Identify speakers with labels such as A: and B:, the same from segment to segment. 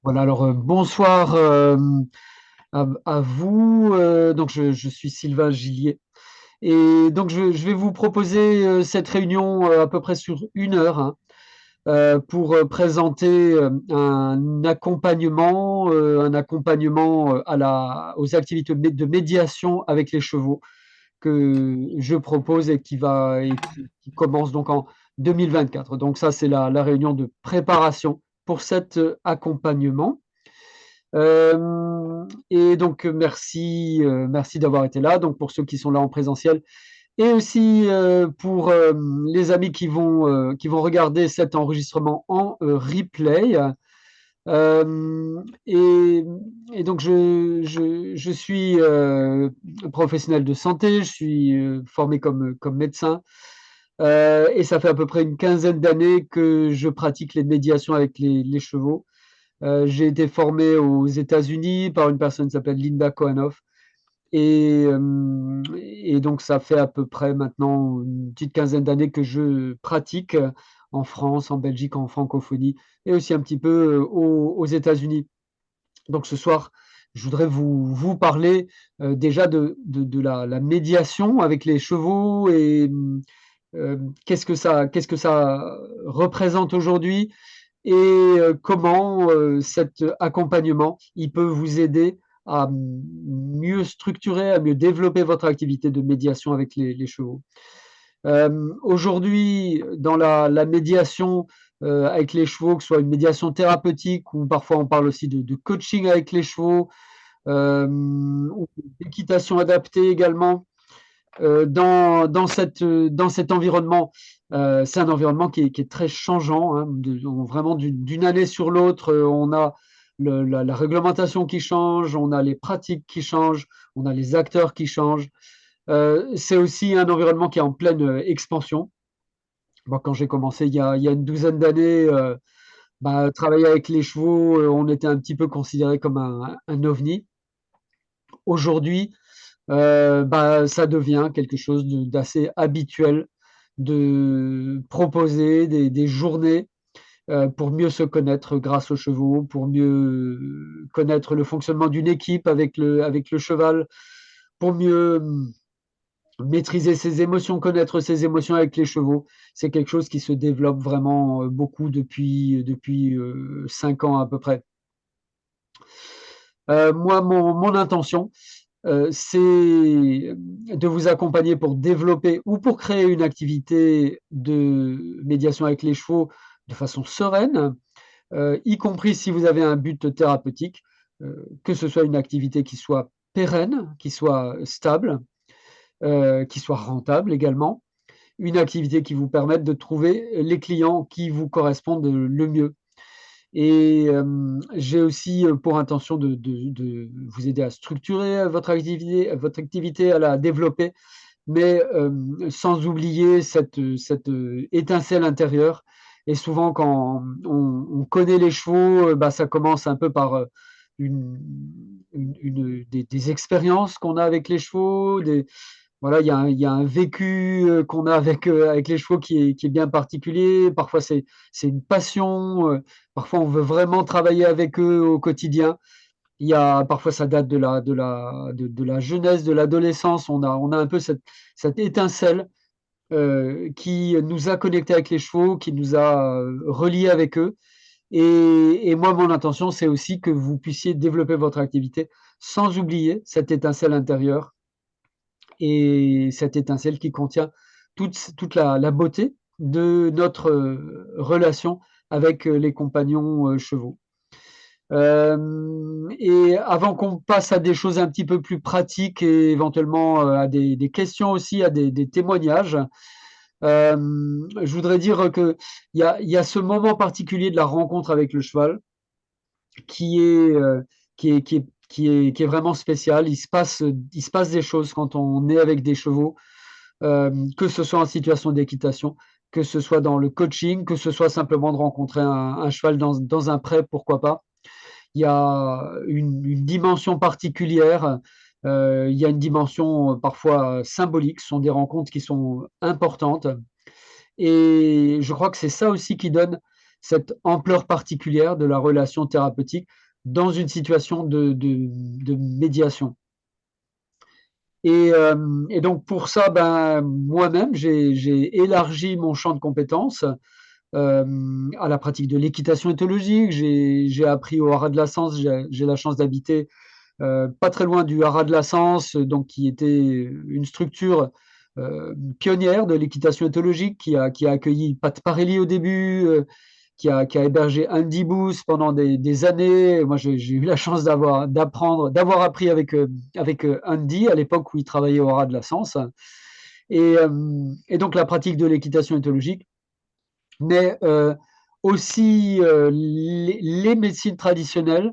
A: Voilà, alors bonsoir à vous. Donc je suis Sylvain Gillier et donc je vais vous proposer cette réunion à peu près sur 1 heure, hein, pour présenter un accompagnement aux activités de médiation avec les chevaux que je propose et qui commence donc en 2024. Donc ça, c'est la réunion de préparation pour cet accompagnement. Et donc merci d'avoir été là. Donc pour ceux qui sont là en présentiel et aussi pour les amis qui vont regarder cet enregistrement en replay. Et, et donc je suis professionnel de santé, je suis formé comme médecin. Et ça fait à peu près une quinzaine d'années que je pratique les médiations avec les chevaux. J'ai été formé aux États-Unis par une personne qui s'appelle Linda Kohanoff. Et donc, ça fait à peu près maintenant une petite quinzaine d'années que je pratique en France, en Belgique, en francophonie et aussi un petit peu aux États-Unis. Donc, ce soir, je voudrais vous parler déjà de la médiation avec les chevaux et qu'est-ce que ça représente aujourd'hui et comment cet accompagnement il peut vous aider à mieux structurer, à mieux développer votre activité de médiation avec les chevaux. Aujourd'hui, dans la médiation avec les chevaux, que ce soit une médiation thérapeutique ou parfois on parle aussi de coaching avec les chevaux, ou d'équitation adaptée également, dans cet environnement, c'est un environnement qui est très changeant, hein, vraiment d'une année sur l'autre. On a la réglementation qui change, on a les pratiques qui changent, on a les acteurs qui changent. C'est aussi un environnement qui est en pleine expansion. Moi, quand j'ai commencé il y a une douzaine d'années, travailler avec les chevaux, on était un petit peu considéré comme un ovni. Aujourd'hui, ça devient quelque chose d'assez habituel de proposer des journées pour mieux se connaître grâce aux chevaux, pour mieux connaître le fonctionnement d'une équipe avec le cheval, pour mieux maîtriser ses émotions, connaître ses émotions avec les chevaux. C'est quelque chose qui se développe vraiment beaucoup depuis 5 ans à peu près. Moi, mon intention, c'est de vous accompagner pour développer ou pour créer une activité de médiation avec les chevaux de façon sereine, y compris si vous avez un but thérapeutique, que ce soit une activité qui soit pérenne, qui soit stable, qui soit rentable également, une activité qui vous permette de trouver les clients qui vous correspondent le mieux. Et j'ai aussi pour intention de vous aider à structurer votre activité, à la développer, mais sans oublier cette étincelle intérieure. Et souvent, quand on connaît les chevaux, ça commence un peu par une, des expériences qu'on a avec les chevaux, voilà, il y a un vécu qu'on a avec les chevaux qui est bien particulier. Parfois, c'est une passion. Parfois, on veut vraiment travailler avec eux au quotidien. Parfois, ça date de la jeunesse, de l'adolescence. On a un peu cette étincelle qui nous a connectés avec les chevaux, qui nous a reliés avec eux. Et moi, mon intention, c'est aussi que vous puissiez développer votre activité sans oublier cette étincelle intérieure et cette étincelle qui contient toute la beauté de notre relation avec les compagnons chevaux. Et avant qu'on passe à des choses un petit peu plus pratiques et éventuellement à des questions aussi, à des témoignages, je voudrais dire qu'il y a ce moment particulier de la rencontre avec le cheval qui est, qui est vraiment spécial. Il se passe des choses quand on est avec des chevaux, que ce soit en situation d'équitation, que ce soit dans le coaching, que ce soit simplement de rencontrer un cheval dans un pré, pourquoi pas. Il y a une dimension particulière, il y a une dimension parfois symbolique, ce sont des rencontres qui sont importantes. Et je crois que c'est ça aussi qui donne cette ampleur particulière de la relation thérapeutique dans une situation de médiation. Et donc pour ça, ben, moi-même, j'ai élargi mon champ de compétences à la pratique de l'équitation éthologique. J'ai appris au Haras de la Sens, j'ai la chance d'habiter pas très loin du Haras de la Sens, donc qui était une structure pionnière de l'équitation éthologique qui a accueilli Pat Parelli au début, qui a hébergé Andy Booth pendant des années. Moi, j'ai eu la chance d'avoir appris avec Andy à l'époque où il travaillait au Haras de la Sens. Et donc la pratique de l'équitation éthologique, mais aussi les médecines traditionnelles.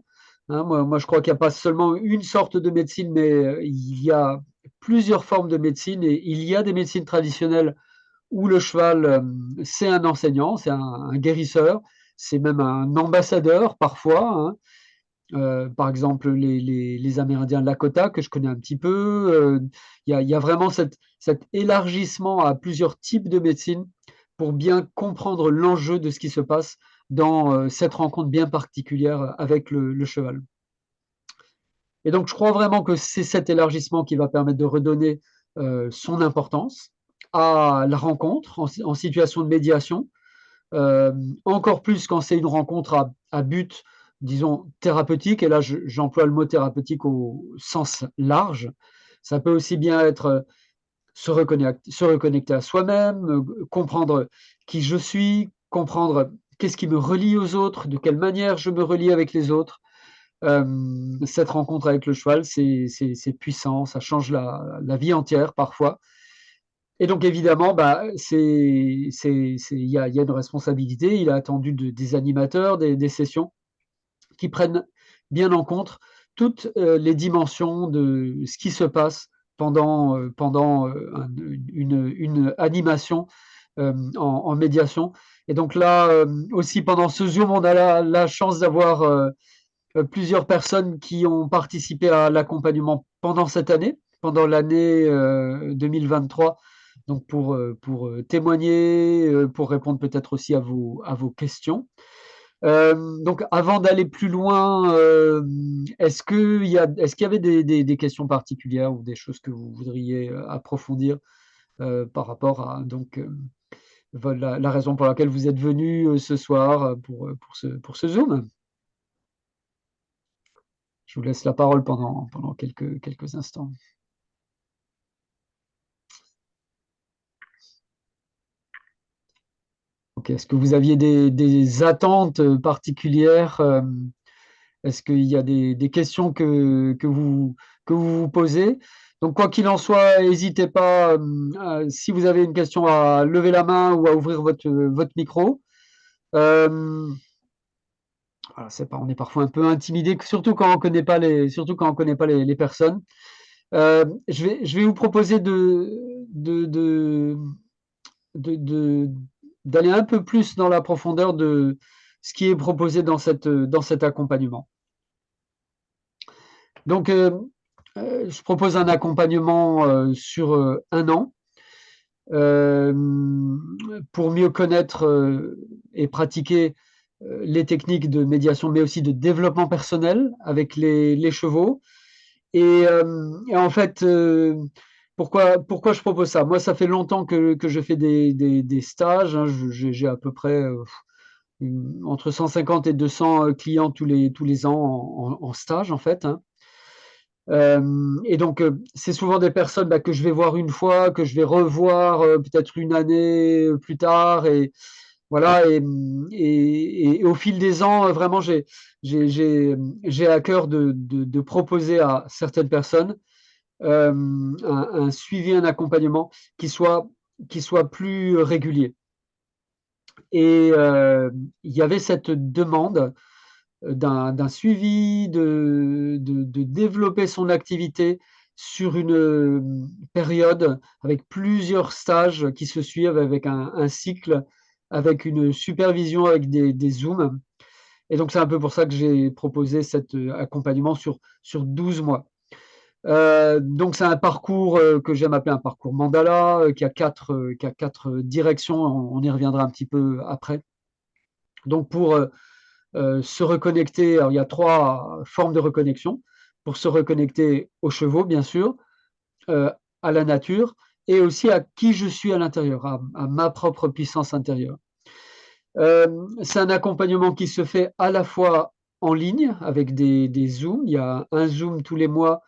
A: Hein, moi, je crois qu'il n'y a pas seulement une sorte de médecine, mais il y a plusieurs formes de médecine et il y a des médecines traditionnelles où le cheval, c'est un enseignant, c'est un guérisseur, c'est même un ambassadeur parfois. Hein. Par exemple, les Amérindiens de Lakota, que je connais un petit peu, il y a vraiment cet élargissement à plusieurs types de médecine pour bien comprendre l'enjeu de ce qui se passe dans cette rencontre bien particulière avec le cheval. Et donc, je crois vraiment que c'est cet élargissement qui va permettre de redonner son importance à la rencontre en situation de médiation, euh, encore plus quand c'est une rencontre à but, disons, thérapeutique, et là j'emploie le mot thérapeutique au sens large. Ça peut aussi bien être se reconnecter à soi-même, comprendre qui je suis, comprendre qu'est-ce qui me relie aux autres, de quelle manière je me relie avec les autres. Cette rencontre avec le cheval, c'est puissant, ça change la vie entière parfois. Et donc évidemment, bah, il y a une responsabilité. Il a attendu des animateurs, des sessions qui prennent bien en compte toutes les dimensions de ce qui se passe pendant une animation en médiation. Et donc là, aussi pendant ce Zoom, on a la chance d'avoir plusieurs personnes qui ont participé à l'accompagnement pendant cette année, pendant l'année 2023, donc pour témoigner, pour répondre peut-être aussi à vos questions. Donc avant d'aller plus loin, est-ce qu'il y avait des questions particulières ou des choses que vous voudriez approfondir par rapport à donc la raison pour laquelle vous êtes venu ce soir pour ce Zoom? Je vous laisse la parole pendant quelques instants. Ok, est-ce que vous aviez des attentes particulières? Est-ce qu'il y a des questions que vous posez? Donc, quoi qu'il en soit, n'hésitez pas, si vous avez une question, à lever la main ou à ouvrir votre micro. Voilà, on est parfois un peu intimidé, surtout quand on connaît pas les personnes. Je vais vous proposer de- de- d'aller un peu plus dans la profondeur de ce qui est proposé dans cet accompagnement. Donc, je propose un accompagnement sur 1 an euh, pour mieux connaître et pratiquer les techniques de médiation, mais aussi de développement personnel avec les chevaux. Et en fait, pourquoi je propose ça? Moi, ça fait longtemps que je fais des stages. Hein. J'ai à peu près entre 150 et 200 clients tous les ans en stage, en fait. Hein. Et donc, c'est souvent des personnes que je vais voir une fois, que je vais revoir peut-être une année plus tard. Et voilà. Et au fil des ans, vraiment, j'ai à cœur de proposer à certaines personnes un suivi, un accompagnement qui soit plus régulier. Et il y avait cette demande d'un suivi, de développer son activité sur une période avec plusieurs stages qui se suivent avec un cycle, avec une supervision, avec des zooms. Et donc, c'est un peu pour ça que j'ai proposé cet accompagnement sur 12 mois. Donc, c'est un parcours que j'aime appeler un parcours mandala, qui a quatre directions. On y reviendra un petit peu après. Donc pour se reconnecter, alors il y a 3 formes de reconnexion. Pour se reconnecter aux chevaux, bien sûr, à la nature et aussi à qui je suis à l'intérieur, à ma propre puissance intérieure. C'est un accompagnement qui se fait à la fois en ligne avec des Zooms. Il y a un Zoom tous les mois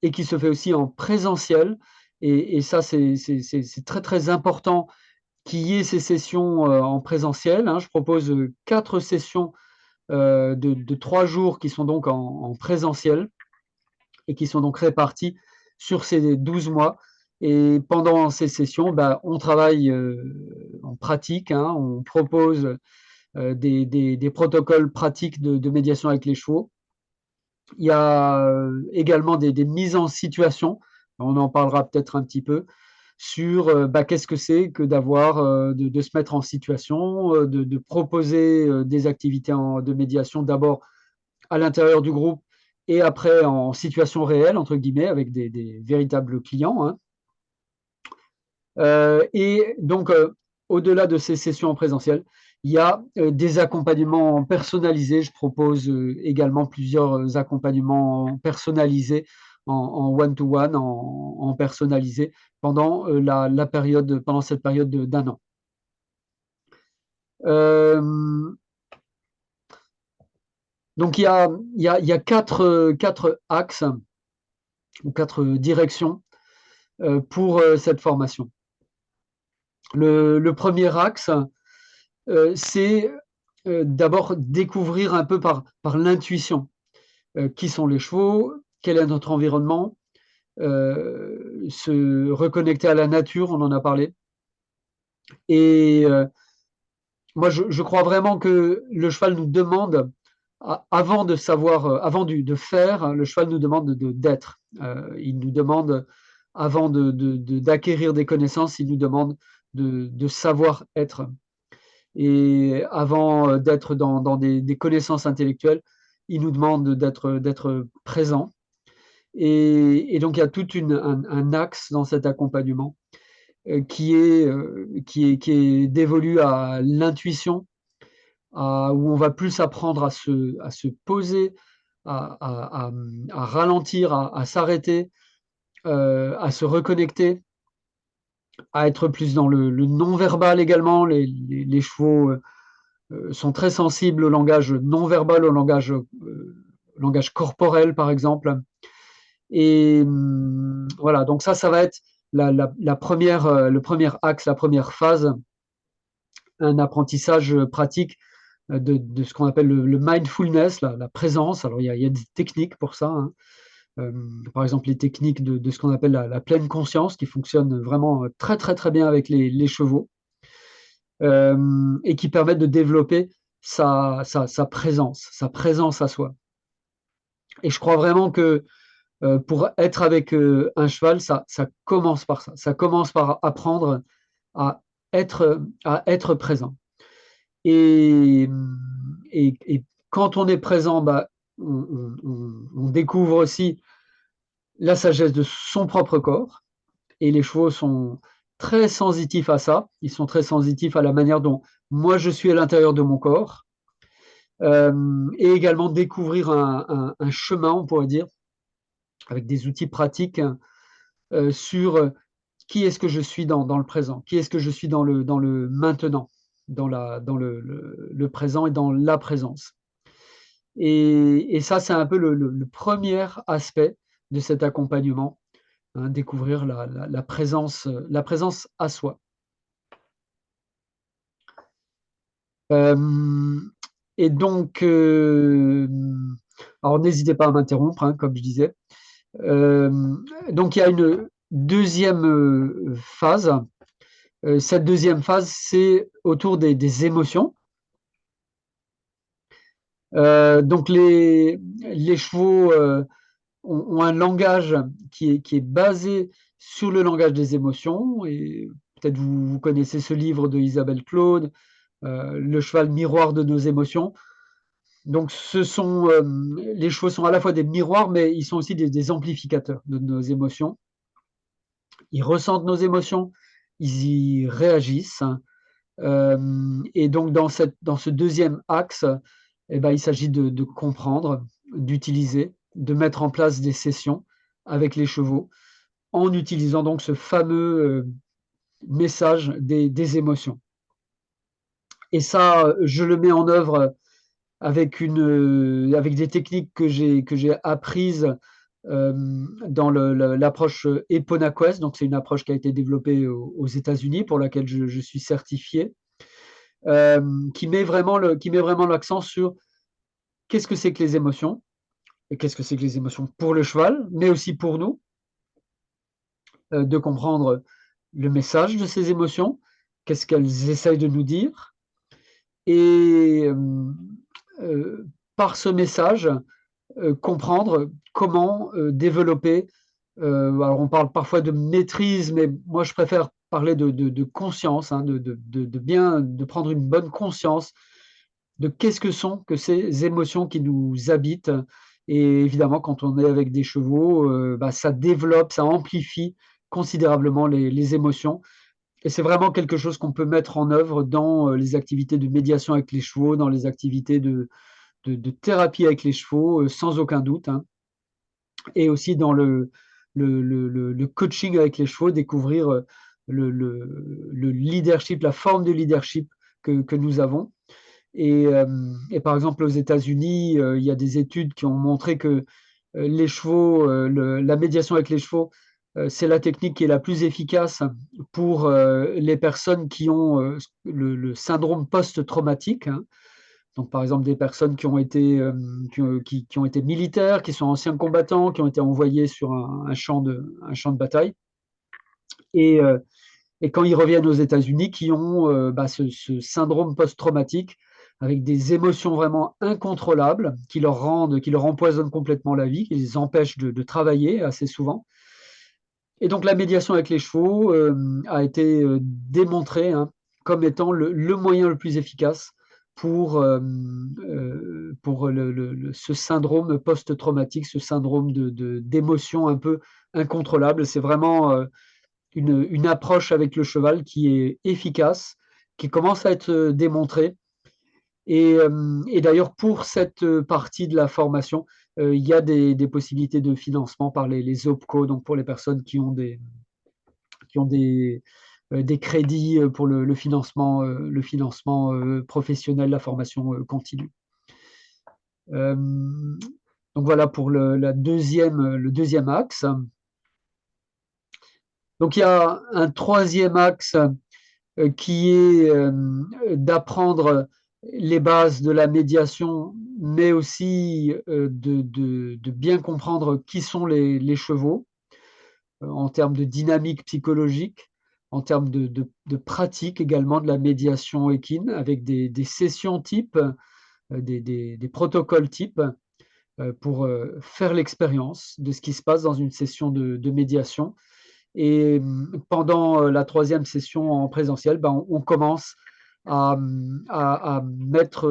A: et qui se fait aussi en présentiel et ça c'est très, très important qu'il y ait ces sessions, en présentiel, hein. Je propose, 4 sessions, de 3 jours qui sont donc en présentiel et qui sont donc réparties sur ces 12 mois et pendant ces sessions, bah, on travaille, en pratique, hein. On propose, des protocoles pratiques de médiation avec les chevaux. Il y a, également des mises en situation, on en parlera peut-être un petit peu, sur, bah, qu'est-ce que c'est que d'avoir, de se mettre en situation, de proposer, des activités de médiation d'abord à l'intérieur du groupe et après en situation réelle, entre guillemets, avec des véritables clients, hein. Et donc, au-delà de ces sessions en présentiel, il y a des accompagnements personnalisés. Je propose également plusieurs accompagnements personnalisés en one-to-one, en personnalisé, pendant pendant cette période d'un an. Donc il y a quatre axes ou 4 directions pour cette formation. Le premier axe, c'est d'abord découvrir un peu par l'intuition qui sont les chevaux, quel est notre environnement, se reconnecter à la nature, on en a parlé. Et moi, je crois vraiment que le cheval nous demande, avant de savoir, de faire, hein, le cheval nous demande d'être. Il nous demande, avant d'acquérir des connaissances, il nous demande de savoir être. Et avant d'être dans des connaissances intellectuelles, il nous demande d'être présent. Et donc, il y a tout un axe dans cet accompagnement qui est dévolu à l'intuition, où on va plus apprendre à se poser, à ralentir, à s'arrêter, à se reconnecter, à être plus dans le non-verbal également. Les chevaux sont très sensibles au langage non verbal, au langage corporel, par exemple. Et voilà, donc ça va être la première, le premier axe, la première phase, un apprentissage pratique de ce qu'on appelle le mindfulness, la présence. Alors, il y a des techniques pour ça, hein. Par exemple, les techniques de ce qu'on appelle la pleine conscience, qui fonctionnent vraiment très, très, très bien avec les chevaux. Et qui permettent de développer sa présence à soi. Et je crois vraiment que pour être avec un cheval, ça commence par ça. Ça commence par apprendre à être présent. Et, et quand on est présent, bah, on découvre aussi la sagesse de son propre corps. Et les chevaux sont très sensitifs à ça. Ils sont très sensitifs à la manière dont moi je suis à l'intérieur de mon corps. Et également découvrir un chemin, on pourrait dire, avec des outils pratiques sur qui est-ce que je suis dans le présent, qui est-ce que je suis dans le maintenant, dans le présent et dans la présence. Et ça, c'est un peu le premier aspect de cet accompagnement, hein, découvrir la présence à soi. Et donc, alors n'hésitez pas à m'interrompre, hein, comme je disais. Donc il y a une deuxième phase. Cette deuxième phase, c'est autour des émotions. Donc les chevaux ont un langage qui est basé sur le langage des émotions. Et peut-être vous connaissez ce livre de Isabelle Claude, Le cheval miroir de nos émotions. Donc les chevaux sont à la fois des miroirs, mais ils sont aussi des amplificateurs de nos émotions. Ils ressentent nos émotions, ils y réagissent, Et donc dans ce deuxième axe, eh ben, il s'agit de comprendre, d'utiliser, de mettre en place des sessions avec les chevaux, en utilisant donc ce fameux message des émotions. Et ça, je le mets en œuvre avec avec des techniques que j'ai apprises dans l'approche EponaQuest. Donc c'est une approche qui a été développée aux États-Unis, pour laquelle je suis certifié, qui met vraiment l'accent sur qu'est-ce que c'est que les émotions, et qu'est-ce que c'est que les émotions pour le cheval, mais aussi pour nous, de comprendre le message de ces émotions, qu'est-ce qu'elles essayent de nous dire, et par ce message, comprendre comment développer. Alors on parle parfois de maîtrise, mais moi je préfère parler de conscience, hein, de prendre une bonne conscience de qu'est-ce que sont que ces émotions qui nous habitent. Et évidemment, quand on est avec des chevaux, bah, ça développe, ça amplifie considérablement les émotions. Et c'est vraiment quelque chose qu'on peut mettre en œuvre dans les activités de médiation avec les chevaux, dans les activités de thérapie avec les chevaux, sans aucun doute, hein. Et aussi dans le coaching avec les chevaux, découvrir le leadership, la forme de leadership que nous avons. Et par exemple, aux États-Unis, il y a des études qui ont montré que les chevaux, la médiation avec les chevaux, c'est la technique qui est la plus efficace pour les personnes qui ont le syndrome post-traumatique, hein. Donc, par exemple, des personnes qui ont été, qui ont été militaires, qui sont anciens combattants, qui ont été envoyés sur un champ de bataille. Et, euh, et quand ils reviennent aux États-Unis, qui ont bah, ce syndrome post-traumatique avec des émotions vraiment incontrôlables qui leur empoisonnent complètement la vie, qui les empêchent de travailler assez souvent. Et donc la médiation avec les chevaux a été démontrée, hein, comme étant le moyen le plus efficace pour ce syndrome post-traumatique, ce syndrome d'émotions un peu incontrôlables. C'est vraiment une approche avec le cheval qui est efficace, qui commence à être démontrée. Et d'ailleurs, pour cette partie de la formation, il y a des possibilités de financement par les OPCO, donc pour les personnes qui ont des crédits pour le financement, professionnel, la formation continue. Donc voilà pour le deuxième axe. Donc il y a un troisième axe qui est d'apprendre les bases de la médiation, mais aussi de bien comprendre qui sont les chevaux en termes de dynamique psychologique, en termes de pratique également de la médiation équine, avec des sessions types, des protocoles types pour faire l'expérience de ce qui se passe dans une session de médiation. Et pendant la troisième session en présentiel, ben, on commence à mettre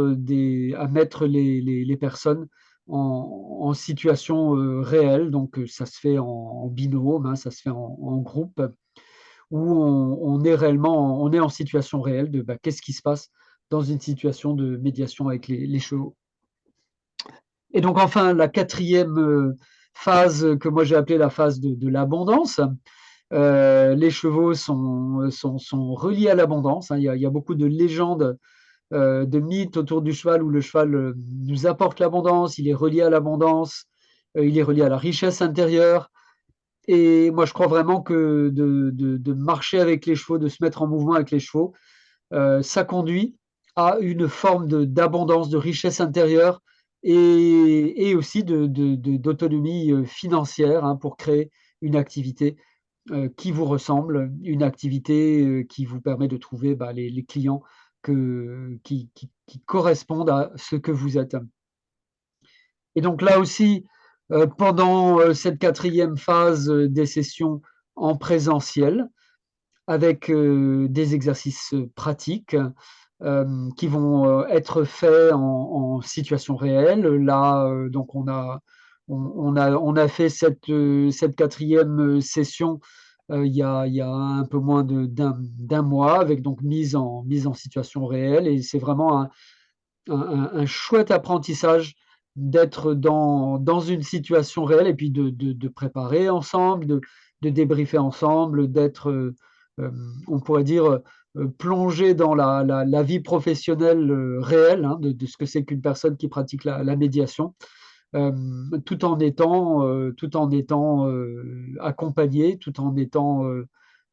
A: les personnes en situation réelle. Donc, ça se fait en binôme, hein, ça se fait en groupe, où on est en situation réelle de qu'est-ce qui se passe dans une situation de médiation avec les chevaux. Et donc, enfin, la quatrième phase que moi j'ai appelée la phase de l'abondance. Les chevaux sont reliés à l'abondance, hein. Il y a beaucoup de légendes, de mythes autour du cheval où le cheval nous apporte l'abondance, il est relié à l'abondance, il est relié à la richesse intérieure. Et moi, je crois vraiment que de marcher avec les chevaux, de se mettre en mouvement avec les chevaux, ça conduit à une forme d'abondance, de richesse intérieure et aussi d'autonomie financière, hein, pour créer une activité qui vous ressemble, une activité qui vous permet de trouver les clients qui correspondent à ce que vous êtes. Et donc là aussi, pendant cette quatrième phase des sessions en présentiel, avec des exercices pratiques qui vont être faits en situation réelle. Là, donc on a fait cette quatrième session il y a un peu moins d'un mois, avec donc mise en situation réelle. Et c'est vraiment un chouette apprentissage d'être dans une situation réelle et puis de préparer ensemble, de débriefer ensemble, d'être, on pourrait dire, plongé dans la vie professionnelle réelle, hein, de ce que c'est qu'une personne qui pratique la médiation, tout en étant accompagné, tout en étant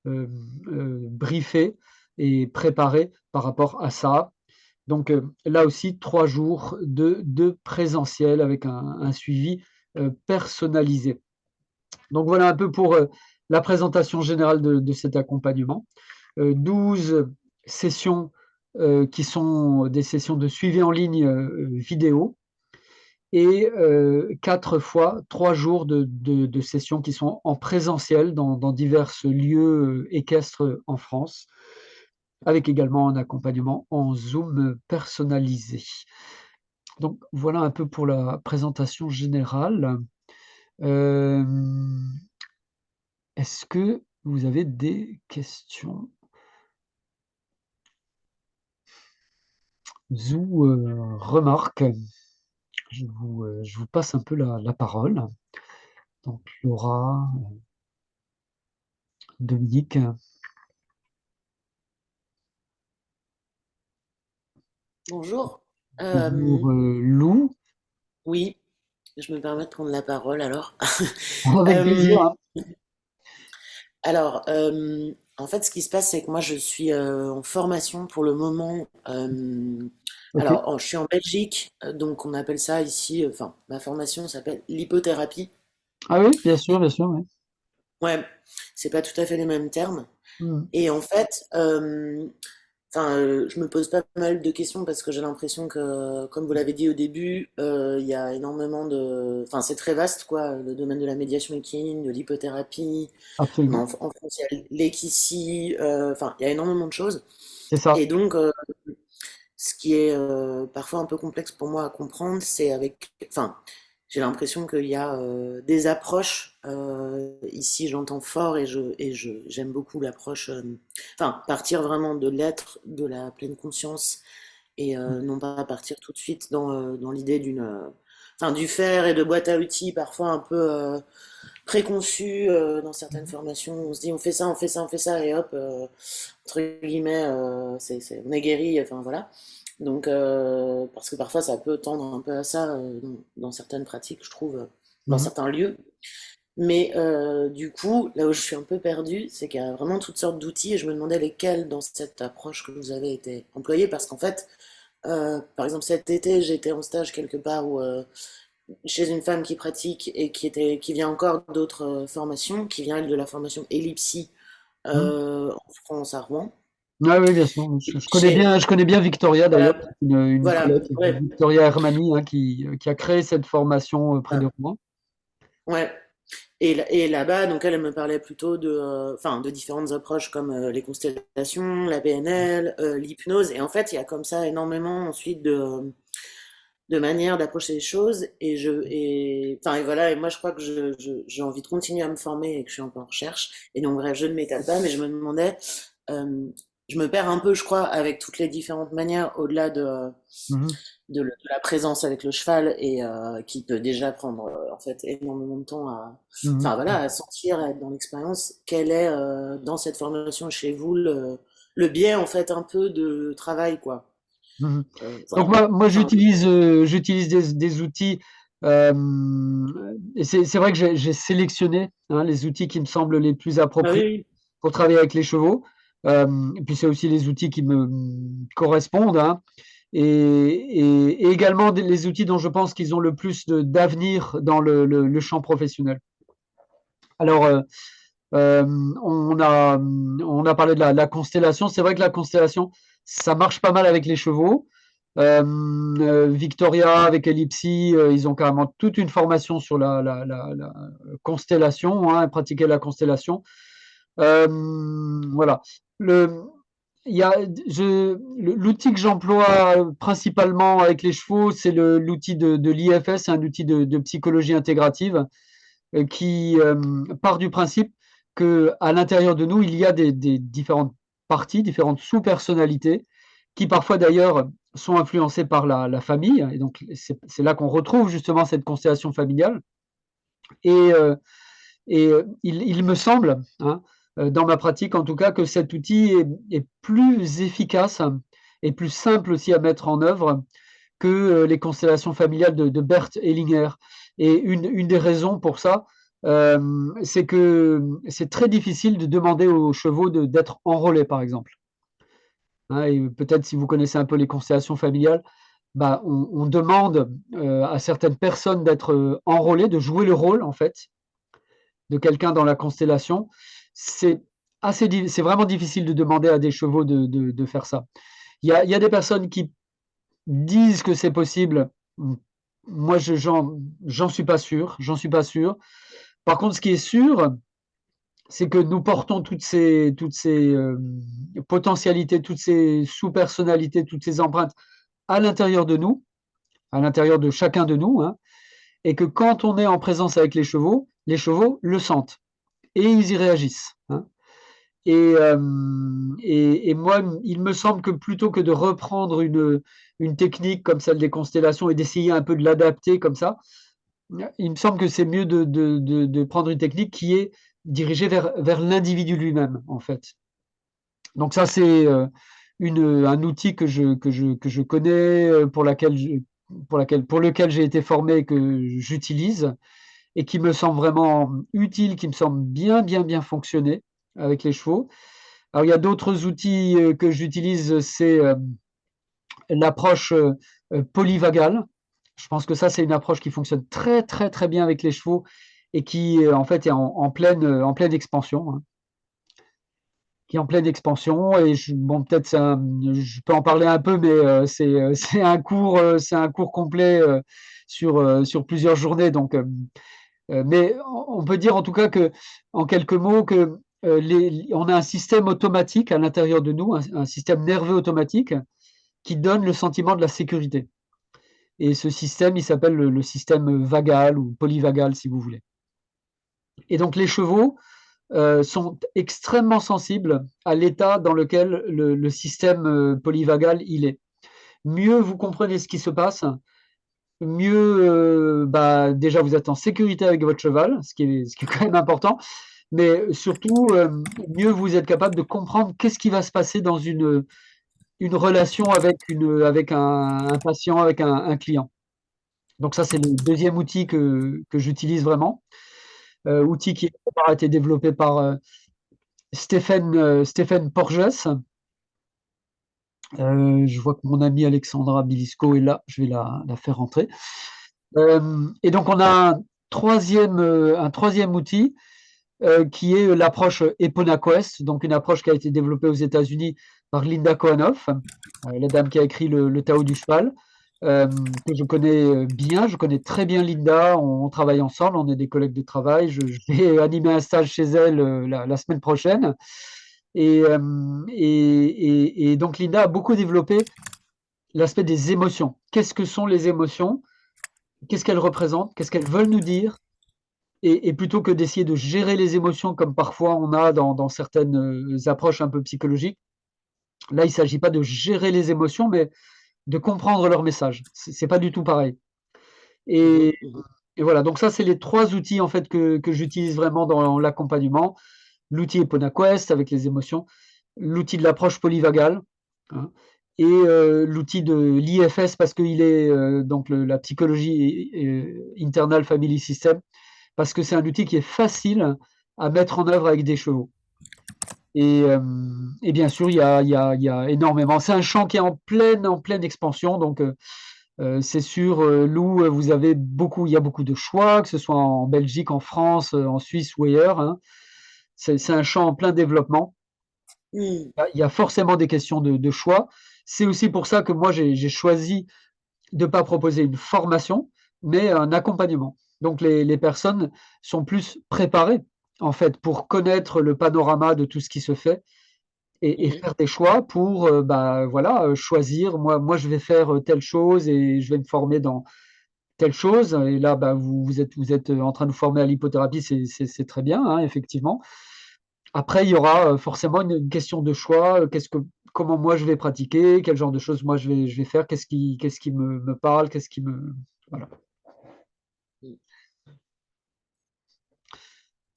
A: briefé et préparé par rapport à ça. Donc là aussi, 3 jours de présentiel avec un suivi personnalisé. Donc voilà un peu pour la présentation générale de cet accompagnement. 12 sessions qui sont des sessions de suivi en ligne vidéo, et 4 fois 3 jours de sessions qui sont en présentiel dans divers lieux équestres en France, avec également un accompagnement en Zoom personnalisé. Donc voilà un peu pour la présentation générale. Est-ce que vous avez des questions ou remarques? Je vous passe un peu la parole. Donc Laura, Dominique.
B: Bonjour.
A: Bonjour Lou.
B: Oui, je me permets de prendre la parole alors.
A: Avec plaisir,
B: Euh,
A: hein.
B: en fait, ce qui se passe, c'est que moi, je suis en formation pour le moment.
A: Ok.
B: Je suis en Belgique, donc on appelle ça ici, enfin, ma formation s'appelle l'hypothérapie.
A: Ah oui, bien sûr, oui.
B: Ouais, c'est pas tout à fait les mêmes termes.
A: Mmh.
B: Et en fait, je me pose pas mal de questions parce que j'ai l'impression que, comme vous l'avez dit au début, il y a énormément de... Enfin, c'est très vaste, quoi, le domaine de la médiation équine, de l'hypothérapie.
A: Absolument.
B: En France, il y a l'équicie, il y a énormément de choses.
A: C'est ça.
B: Et donc, ce qui est parfois un peu complexe pour moi à comprendre, c'est avec... Enfin, j'ai l'impression qu'il y a des approches. Ici, j'entends fort j'aime beaucoup l'approche. Partir vraiment de l'être, de la pleine conscience et
A: Mmh.
B: non pas partir tout de suite dans l'idée du faire et de boîte à outils parfois un peu préconçu dans certaines
A: Mmh.
B: formations. On se dit on fait ça, on fait ça, on fait ça et hop, entre guillemets, on est guéri. Enfin voilà. Donc, parce que parfois ça peut tendre un peu à ça dans certaines pratiques, je trouve, dans
A: Mmh.
B: certains lieux. Mais du coup, là où je suis un peu perdue, c'est qu'il y a vraiment toutes sortes d'outils et je me demandais lesquels dans cette approche que vous avez été employés, parce qu'en fait, par exemple cet été, j'étais en stage quelque part où, chez une femme qui pratique et qui vient encore d'autres formations, qui vient elle de la formation Ellipsie
A: Mmh.
B: en France à Rouen.
A: Ah oui, bien sûr.
B: Et
A: Je connais bien Victoria d'ailleurs,
B: voilà,
A: une
B: voilà,
A: collègue,
B: ouais,
A: Victoria Hermani, hein, qui a créé cette formation près de
B: voilà.
A: Rouen.
B: Ouais. Et là-bas, donc elle me parlait plutôt de différentes approches comme les constellations, la PNL, l'hypnose. Et en fait, il y a comme ça énormément ensuite de manières d'approcher les choses. Et voilà. Et moi, je crois que j'ai envie de continuer à me former et que je suis encore en recherche. Et donc, bref, je ne m'étale pas, mais je me demandais, euh, je me perds un peu, je crois, avec toutes les différentes manières au-delà
A: Mmh.
B: de la présence avec le cheval et qui peut déjà prendre en fait énormément de temps
A: Mmh.
B: à sentir, à être dans l'expérience. Quel est dans cette formation chez vous le biais en fait un peu de travail quoi.
A: Mmh. Donc
B: Vraiment.
A: moi
B: Enfin,
A: j'utilise des outils, et c'est vrai que j'ai sélectionné, hein, les outils qui me semblent les plus
B: bah oui,
A: appropriés
B: oui.
A: pour travailler avec les chevaux. Et puis c'est aussi les outils qui me correspondent, hein, et également les outils dont je pense qu'ils ont le plus d'avenir dans le champ professionnel. Alors, on a parlé de la constellation. C'est vrai que la constellation, ça marche pas mal avec les chevaux. Victoria avec Ellipsi, ils ont carrément toute une formation sur la constellation, hein, pratiquer la constellation. Voilà. Le, il y a, l'outil que j'emploie principalement avec les chevaux, c'est l'outil de l'IFS, un outil de psychologie intégrative qui part du principe que à l'intérieur de nous, il y a des différentes parties, différentes sous-personnalités, qui parfois d'ailleurs sont influencées par la famille. Et donc, c'est là qu'on retrouve justement cette constellation familiale. Et, il me semble, hein, dans ma pratique en tout cas, que cet outil est plus efficace et plus simple aussi à mettre en œuvre que les constellations familiales de Bert Hellinger. Et une des raisons pour ça, c'est que c'est très difficile de demander aux chevaux d'être enrôlés, par exemple. Hein, et peut-être si vous connaissez un peu les constellations familiales, bah, on demande à certaines personnes d'être enrôlées, de jouer le rôle en fait de quelqu'un dans la constellation. C'est c'est vraiment difficile de demander à des chevaux de faire ça. Il y a des personnes qui disent que c'est possible. Moi, j'en suis pas sûr. J'en suis pas sûr. Par contre, ce qui est sûr, c'est que nous portons toutes ces potentialités, toutes ces sous-personnalités, toutes ces empreintes à l'intérieur de nous, à l'intérieur de chacun de nous, hein, et que quand on est en présence avec les chevaux le sentent et ils y réagissent. Hein. Et moi, il me semble que plutôt que de reprendre une technique comme celle des constellations et d'essayer un peu de l'adapter comme ça, il me semble que c'est mieux de prendre une technique qui est dirigée vers l'individu lui-même, en fait. Donc ça, c'est un outil que je connais, pour lequel j'ai été formé et que j'utilise, et qui me semble vraiment utile, qui me semble bien fonctionner avec les chevaux. Alors, il y a d'autres outils que j'utilise, c'est l'approche polyvagale. Je pense que ça, c'est une approche qui fonctionne très bien avec les chevaux et qui, en fait, est en pleine expansion. Hein, qui est en pleine expansion. Et bon, peut-être je peux en parler un peu, mais c'est un cours complet sur plusieurs journées. Donc, mais on peut dire en tout cas que, en quelques mots, que on a un système automatique à l'intérieur de nous, un système nerveux automatique qui donne le sentiment de la sécurité. Et ce système, il s'appelle le système vagal ou polyvagal, si vous voulez. Et donc les chevaux sont extrêmement sensibles à l'état dans lequel le système polyvagal il est. Mieux vous comprenez ce qui se passe, mieux bah, déjà vous êtes en sécurité avec votre cheval, ce qui est quand même important, mais surtout mieux vous êtes capable de comprendre qu'est-ce qui va se passer dans une relation avec un patient, avec un client. Donc ça, c'est le deuxième outil que j'utilise vraiment. Outil qui a été développé par Stephen Porges. Je vois que mon amie Alexandra Bilisco est là, je vais la faire rentrer. Et donc on a un troisième outil qui est l'approche EponaQuest, donc une approche qui a été développée aux États-Unis par Linda Kohanov, la dame qui a écrit le Tao du cheval, que je connais bien. Je connais très bien Linda, on travaille ensemble, on est des collègues de travail. Je vais animer un stage chez elle la semaine prochaine. Et donc Linda a beaucoup développé l'aspect des émotions. Qu'est-ce que sont les émotions? Qu'est-ce qu'elles représentent? Qu'est-ce qu'elles veulent nous dire? Et plutôt que d'essayer de gérer les émotions comme parfois on a dans certaines approches un peu psychologiques, là, il ne s'agit pas de gérer les émotions, mais de comprendre leur message. C'est pas du tout pareil.
B: Mhm,
A: Et,
B: mhm.
A: et voilà, donc ça, c'est les trois outils en fait que j'utilise vraiment dans l'accompagnement. L'outil EponaQuest avec les émotions, l'outil de l'approche polyvagale, hein, et l'outil de l'IFS parce qu'il est donc la psychologie internal family system, parce que c'est un outil qui est facile à mettre en œuvre avec des chevaux. Et bien sûr, il y a énormément. C'est un champ qui est en pleine expansion, donc c'est sûr, Lou, vous avez il y a beaucoup de choix, que ce soit en Belgique, en France, en Suisse ou ailleurs. Hein. C'est un champ en plein développement.
B: Mm.
A: Il y a forcément des questions de choix. C'est aussi pour ça que moi, j'ai choisi de ne pas proposer une formation, mais un accompagnement. Donc les personnes sont plus préparées, en fait, pour connaître le panorama de tout ce qui se fait et
B: Mhm.
A: faire des choix pour bah, voilà, choisir. Moi, je vais faire telle chose et je vais me former dans telle chose. Et là, bah, vous êtes en train de vous former à l'hypothérapie, c'est très bien, hein, effectivement. Après, il y aura forcément une question de choix. Comment moi je vais pratiquer, quel genre de choses moi je vais faire, qu'est-ce qui me parle, qu'est-ce qui me. Voilà.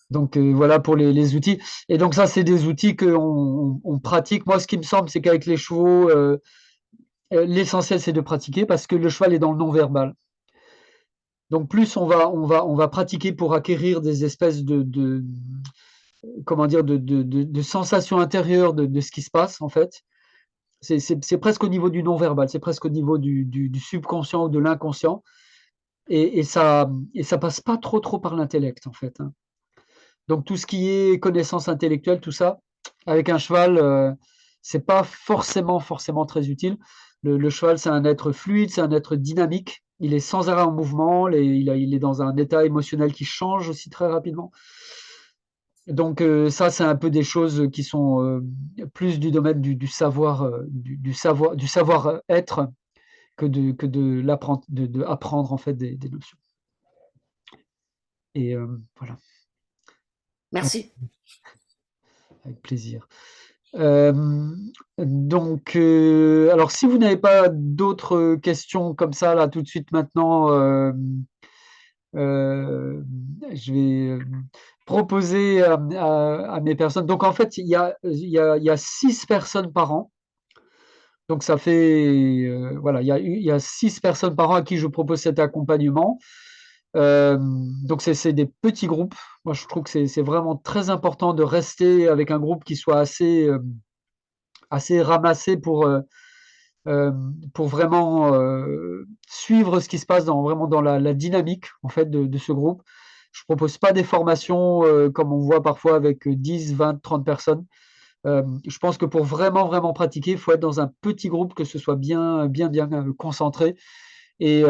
A: Donc voilà pour les outils. Et donc ça, c'est des outils qu'on pratique. Moi, ce qui me semble, c'est qu'avec les chevaux, l'essentiel, c'est de pratiquer parce que le cheval est dans le non-verbal. Donc plus on va pratiquer pour acquérir des espèces comment dire, de sensations intérieures de ce qui se passe, en fait. C'est presque au niveau du non-verbal, c'est presque au niveau du subconscient ou de l'inconscient. Et ça passe pas trop par l'intellect, en fait, hein. Donc tout ce qui est connaissance intellectuelle, tout ça, avec un cheval, c'est pas forcément très utile. Le cheval, c'est un être fluide, c'est un être dynamique. Il est sans arrêt en mouvement, il est dans un état émotionnel qui change aussi très rapidement. Donc ça, c'est un peu des choses qui sont plus du domaine du savoir, du savoir-être que de l'apprendre, de apprendre en fait des notions. Et voilà.
B: Merci.
A: Avec plaisir. Donc, alors si vous n'avez pas d'autres questions comme ça là tout de suite maintenant, euh, je vais proposer à mes personnes. Donc en fait, il y a 6 personnes par an. Donc ça fait voilà, il y a 6 personnes par an à qui je propose cet accompagnement. Donc c'est des petits groupes. Moi, je trouve que c'est vraiment très important de rester avec un groupe qui soit assez ramassé pour vraiment suivre ce qui se passe vraiment dans la dynamique en fait de ce groupe. Je propose pas des formations comme on voit parfois avec 10, 20, 30 personnes. Je pense que pour vraiment pratiquer, il faut être dans un petit groupe, que ce soit bien concentré. Et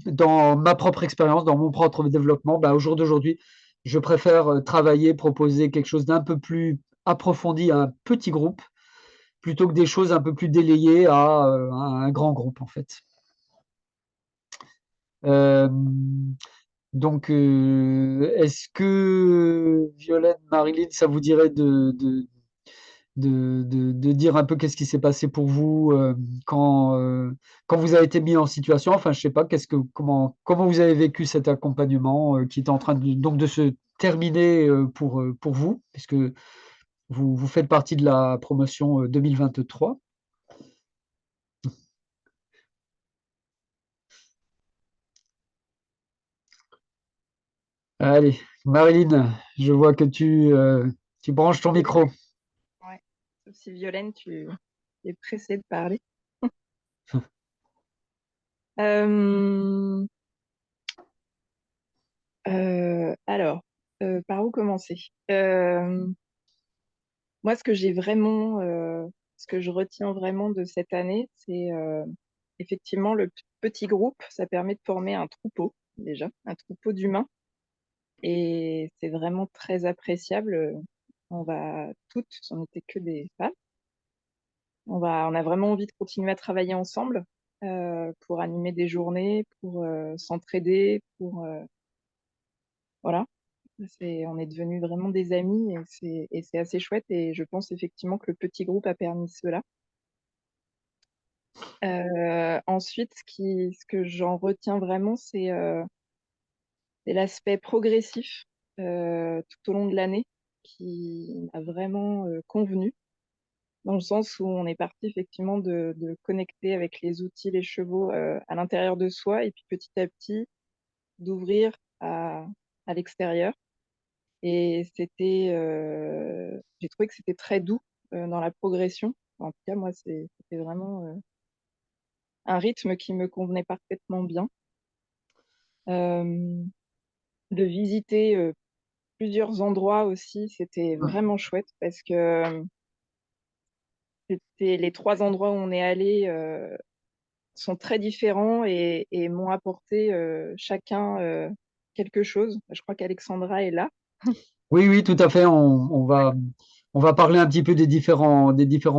A: dans ma propre expérience, dans mon propre développement, au jour d'aujourd'hui, je préfère travailler, proposer quelque chose d'un peu plus approfondi à un petit groupe, plutôt que des choses un peu plus délayées à un grand groupe, en fait. Euh, donc, est-ce que Violaine, Marilyn, ça vous dirait de dire un peu qu'est-ce qui s'est passé pour vous quand vous avez été mis en situation, enfin je sais pas, comment vous avez vécu cet accompagnement qui est en train donc de se terminer pour vous, puisque vous faites partie de la promotion 2023. Allez, Marilyn, je vois que tu branches ton micro.
C: Ouais. Sauf si Violaine, tu es pressée de parler. Euh, alors, par où commencer? Moi, ce que je retiens vraiment de cette année, c'est effectivement le petit groupe. Ça permet de former un troupeau, déjà, un troupeau d'humains. Et c'est vraiment très appréciable. On n'était que des femmes. On a vraiment envie de continuer à travailler ensemble pour animer des journées, pour s'entraider, voilà. On est devenus vraiment des amis et c'est assez chouette. Et je pense effectivement que le petit groupe a permis cela. Ensuite, ce que j'en retiens vraiment, c'est l'aspect progressif tout au long de l'année qui m'a vraiment convenu, dans le sens où on est parti effectivement de connecter avec les outils, les chevaux à l'intérieur de soi, et puis petit à petit d'ouvrir à l'extérieur. Et j'ai trouvé que c'était très doux dans la progression. En tout cas, moi, c'était vraiment un rythme qui me convenait parfaitement bien. Euh, de visiter plusieurs endroits aussi, c'était vraiment chouette parce que c'était les 3 endroits où on est allé sont très différents et m'ont apporté chacun quelque chose. Je crois qu'Alexandra est là.
A: Oui, tout à fait. On va parler un petit peu des différents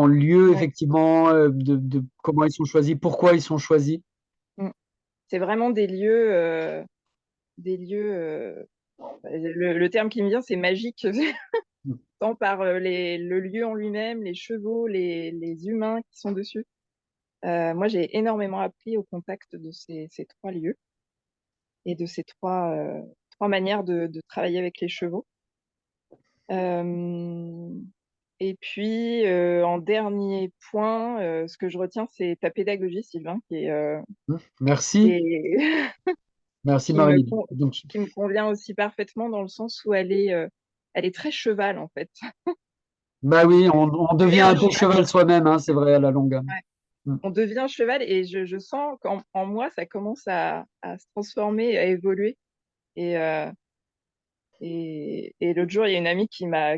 A: lieux,
C: Ouais.
A: effectivement, de comment ils sont choisis, pourquoi ils sont choisis.
C: Mm. C'est vraiment des lieux. Le terme qui me vient, c'est magique. tant par le lieu en lui-même, les chevaux, les humains qui sont dessus. Moi, j'ai énormément appris au contact de ces trois lieux et de ces trois manières de travailler avec les chevaux. Et puis, en dernier point, ce que je retiens, c'est ta pédagogie, Sylvain, qui
A: Merci,
C: est-
A: merci
C: qui me,
A: Marilyn.
C: con-
A: Donc,
C: qui me convient aussi parfaitement dans le sens où elle est très cheval, en fait.
A: bah oui, on
C: On
A: devient
C: devient un
A: un peu
C: cheval.
A: cheval soi-même, hein, c'est vrai, à la longue.
C: Ouais.
A: Mm.
C: On devient cheval et je sens qu'en moi, ça commence à se transformer, à évoluer. Et, et l'autre jour, il y a une amie qui m'a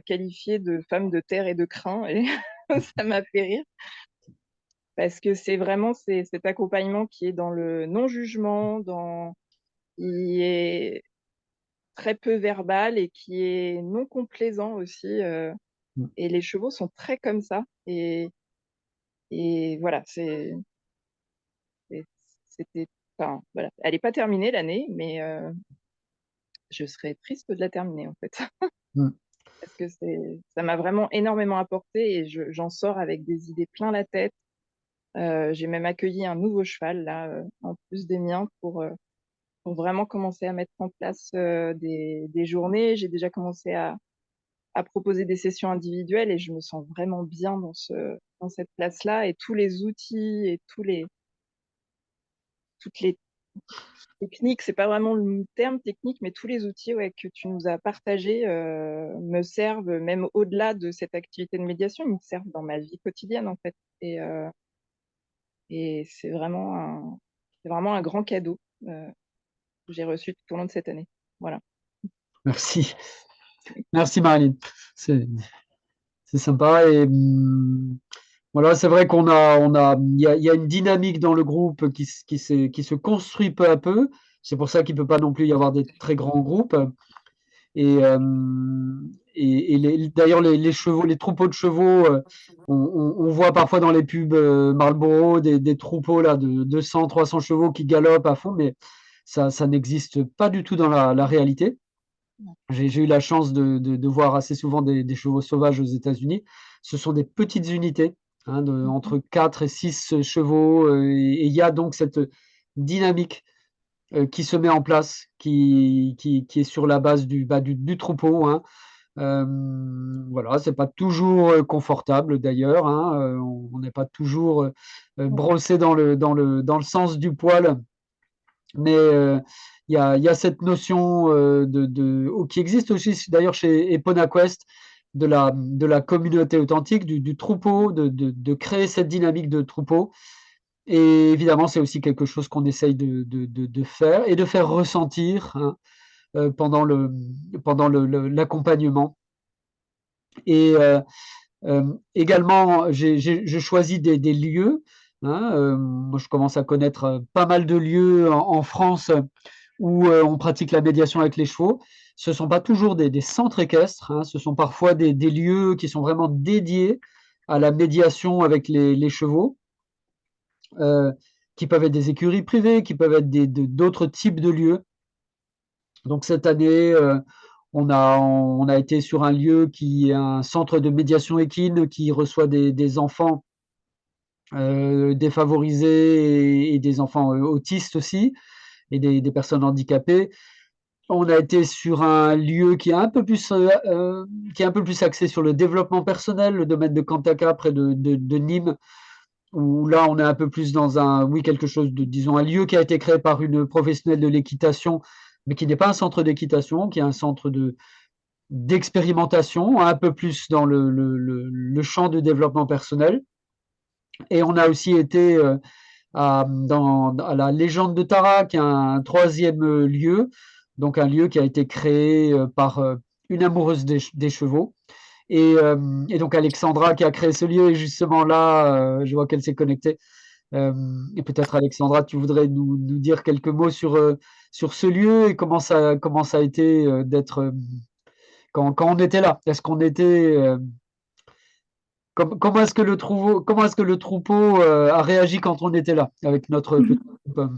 C: qualifiée de femme de terre et de crin et ça m'a fait rire parce que c'est vraiment cet accompagnement qui est dans le non-jugement, qui est très peu verbal et qui est non complaisant aussi.
A: Mm.
C: Et les chevaux sont très comme ça. Et voilà, c'est- c'était, enfin, voilà. Elle n'est pas terminée l'année, mais je serais triste de la terminer en fait.
A: Mm.
C: Parce que ça m'a vraiment énormément apporté et j'en sors avec des idées plein la tête. J'ai même accueilli un nouveau cheval là, en plus des miens pour vraiment commencer à mettre en place des journées. J'ai déjà commencé à proposer des sessions individuelles et je me sens vraiment bien dans cette place-là et tous les outils et toutes les techniques, c'est pas vraiment le terme technique, mais tous les outils ouais, que tu nous as partagés me servent, même au-delà de cette activité de médiation, ils me servent dans ma vie quotidienne en fait. Et c'est vraiment un grand cadeau que j'ai reçu tout au long de cette année. Voilà.
A: Merci, merci Marilyn. C'est c'est sympa et voilà, c'est vrai il y a une dynamique dans le groupe qui se construit peu à peu. C'est pour ça qu'il peut pas non plus y avoir des très grands groupes. Et, euh, d'ailleurs, les chevaux, les troupeaux de chevaux, on voit parfois dans les pubs Marlboro des troupeaux là, de 200, 300 chevaux qui galopent à fond, mais ça n'existe pas du tout dans la réalité. J'ai eu la chance de voir assez souvent des chevaux sauvages aux États-Unis. Ce sont des petites unités, hein, entre 4 et 6 chevaux, et il y a donc cette dynamique qui se met en place, qui est sur la base du troupeau, hein. Voilà, c'est pas toujours confortable d'ailleurs, hein, on n'est pas toujours brossé dans le sens du poil, mais il y a cette notion qui existe aussi d'ailleurs chez EponaQuest, de la communauté authentique, du troupeau, de créer cette dynamique de troupeau. Et évidemment, c'est aussi quelque chose qu'on essaye de faire et de faire ressentir, hein, pendant l'accompagnement. Et également, je choisis des lieux, hein. Moi, je commence à connaître pas mal de lieux en France où on pratique la médiation avec les chevaux. Ce ne sont pas toujours des centres équestres, hein, ce sont parfois des lieux qui sont vraiment dédiés à la médiation avec les chevaux, euh, qui peuvent être des écuries privées, qui peuvent être d'autres types de lieux. Donc cette année, on a été sur un lieu qui est un centre de médiation équine qui reçoit des enfants défavorisés et des enfants autistes aussi, et des personnes handicapées. On a été sur un lieu qui est un peu plus axé sur le développement personnel, le domaine de Kantaka près de Nîmes, où là on est un peu plus dans quelque chose disons, un lieu qui a été créé par une professionnelle de l'équitation, mais qui n'est pas un centre d'équitation, qui est un centre d'expérimentation, un peu plus dans le champ du développement personnel. Et on a aussi été à la Légende de Tara, qui est un troisième lieu, donc un lieu qui a été créé par une amoureuse des chevaux. Et donc Alexandra qui a créé ce lieu est justement là, je vois qu'elle s'est connectée. Et peut-être Alexandra, tu voudrais nous dire quelques mots sur ce lieu et comment ça a été d'être quand on était là. Est-ce qu'on était comment est-ce que le troupeau a réagi quand on était là avec notre petit groupe?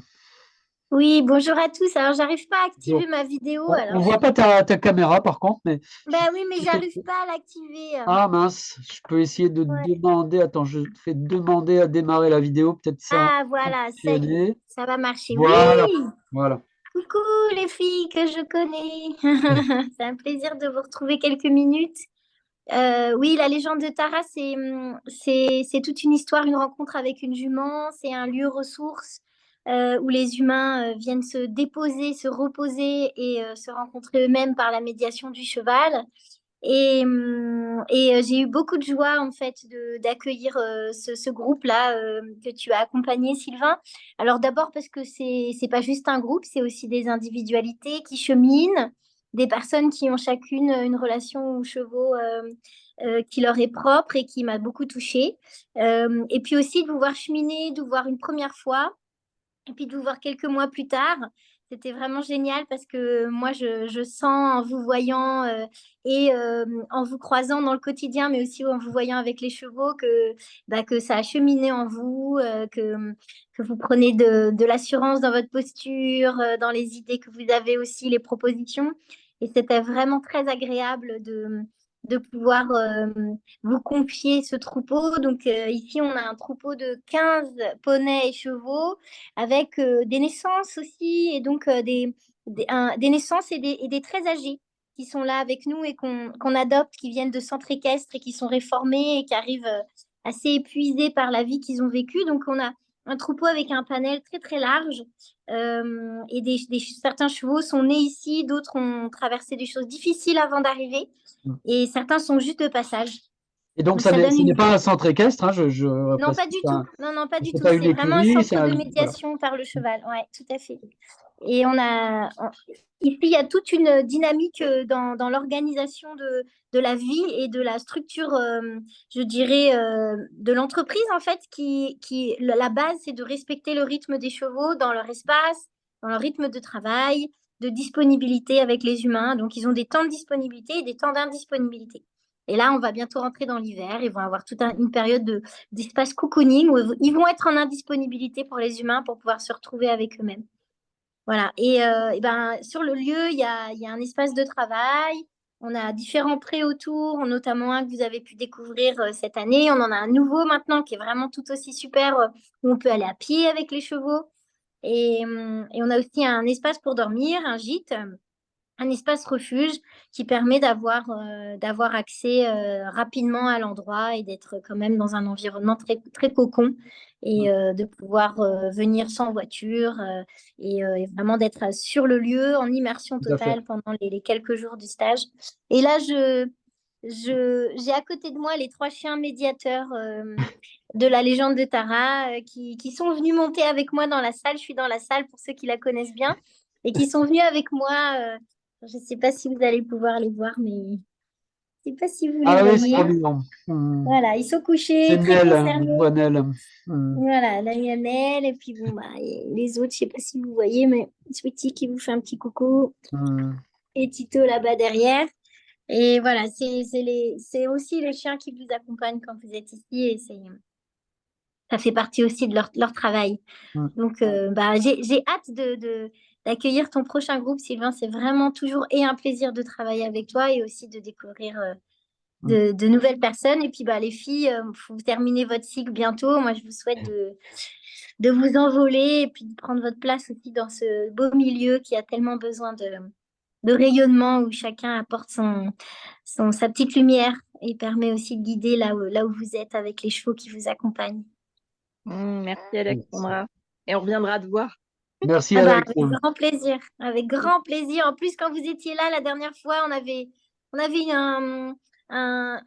D: Oui, bonjour à tous. Alors, j'arrive pas à
A: Bonjour.
D: activer ma vidéo.
A: On
D: Alors,
A: voit pas ta caméra par contre, mais
D: ben oui, mais
A: je fais-
D: j'arrive pas à l'activer.
A: ah mince, je peux essayer de
D: Ouais.
A: demander. Attends, je fais demander à démarrer la vidéo. Peut-être ça va
D: Ah, voilà, ça y est,
A: fonctionner.
D: ça va marcher. Oui,
A: Voilà, voilà.
D: coucou les filles que je connais. C'est un plaisir de vous retrouver quelques minutes. Oui, la légende de Tara, c'est toute une histoire, une rencontre avec une jument. C'est un lieu ressource où les humains viennent se déposer, se reposer et se rencontrer eux-mêmes par la médiation du cheval. Et j'ai eu beaucoup de joie en fait d'accueillir ce groupe-là que tu as accompagné, Sylvain. Alors d'abord parce que c'est pas juste un groupe, c'est aussi des individualités qui cheminent, des personnes qui ont chacune une relation aux chevaux qui leur est propre et qui m'a beaucoup touchée. Et puis aussi de vous voir cheminer, de vous voir une première fois et puis de vous voir quelques mois plus tard, c'était vraiment génial parce que moi, je sens en vous voyant et en vous croisant dans le quotidien, mais aussi en vous voyant avec les chevaux, que ça a cheminé en vous, que vous prenez de l'assurance dans votre posture, dans les idées que vous avez aussi, les propositions. Et c'était vraiment très agréable de pouvoir vous confier ce troupeau. Donc ici, on a un troupeau de 15 poneys et chevaux avec des naissances aussi, et donc des naissances et des très âgés qui sont là avec nous et qu'on adopte, qui viennent de centres équestres et qui sont réformés et qui arrivent assez épuisés par la vie qu'ils ont vécue. Donc on a un troupeau avec un panel très très large et certains chevaux sont nés ici, d'autres ont traversé des choses difficiles avant d'arriver et certains sont juste de passage.
A: Et donc,
D: Donc ça donne
A: ce n'est
D: une
A: pas un centre équestre, hein, je
D: non, pas
A: précise,
D: du tout. Non, non, pas du
A: c'est
D: tout.
A: pas une
D: C'est vraiment un
A: écurie,
D: centre de
A: voilà.
D: médiation par le cheval. Ouais, tout à fait. Et ici, il y a toute une dynamique dans l'organisation de la vie et de la structure, je dirais, de l'entreprise, en fait, la base, c'est de respecter le rythme des chevaux dans leur espace, dans leur rythme de travail, de disponibilité avec les humains. Donc, ils ont des temps de disponibilité et des temps d'indisponibilité. Et là, on va bientôt rentrer dans l'hiver. Ils vont avoir toute une période d'espace cocooning où ils vont être en indisponibilité pour les humains pour pouvoir se retrouver avec eux-mêmes. Voilà. Et ben, sur le lieu, il y a un espace de travail. On a différents prés autour, notamment un que vous avez pu découvrir cette année. On en a un nouveau maintenant qui est vraiment tout aussi super, où on peut aller à pied avec les chevaux. Et on a aussi un espace pour dormir, un gîte, un espace refuge qui permet d'avoir accès rapidement à l'endroit et d'être quand même dans un environnement très, très cocon et de pouvoir venir sans voiture et vraiment d'être sur le lieu en immersion
A: Tout à fait.
D: totale pendant les quelques jours du stage. Et là, j'ai à côté de moi les trois chiens médiateurs de la légende de Tara qui sont venus monter avec moi dans la salle. Je suis dans la salle pour ceux qui la connaissent bien et qui sont venus avec moi. Je ne sais pas si vous allez pouvoir les voir, mais je ne sais pas si vous les
A: Ah oui, c'est
D: voyez.
A: trop mignon.
D: Voilà, ils sont
A: C'est
D: couchés, très
A: Nel,
D: concernés.
A: on voit Nel. Hmm.
D: Voilà, la miamelle, et puis bon, bah, et les autres, je ne sais pas si vous voyez, mais Sweetie qui vous fait un petit coucou,
A: Hmm.
D: et Tito là-bas derrière. Et voilà, c'est aussi les chiens qui vous accompagnent quand vous êtes ici, et ça fait partie aussi de leur travail.
A: Hmm.
D: Donc, bah, j'ai hâte d'accueillir ton prochain groupe, Sylvain. C'est vraiment toujours et un plaisir de travailler avec toi et aussi de découvrir
A: Hmm.
D: de nouvelles personnes. Et puis, bah, les filles, vous terminez votre cycle bientôt. Moi, je vous souhaite de vous envoler et puis de prendre votre place aussi dans ce beau milieu qui a tellement besoin de rayonnement où chacun apporte sa petite lumière et permet aussi de guider là où vous êtes avec les chevaux qui vous accompagnent.
C: Merci
A: Merci.
C: Alexandra. Et on reviendra te voir.
A: Merci
D: Ah bah,
A: Alex.
D: avec grand plaisir, avec grand plaisir. En plus, quand vous étiez là la dernière fois, on avait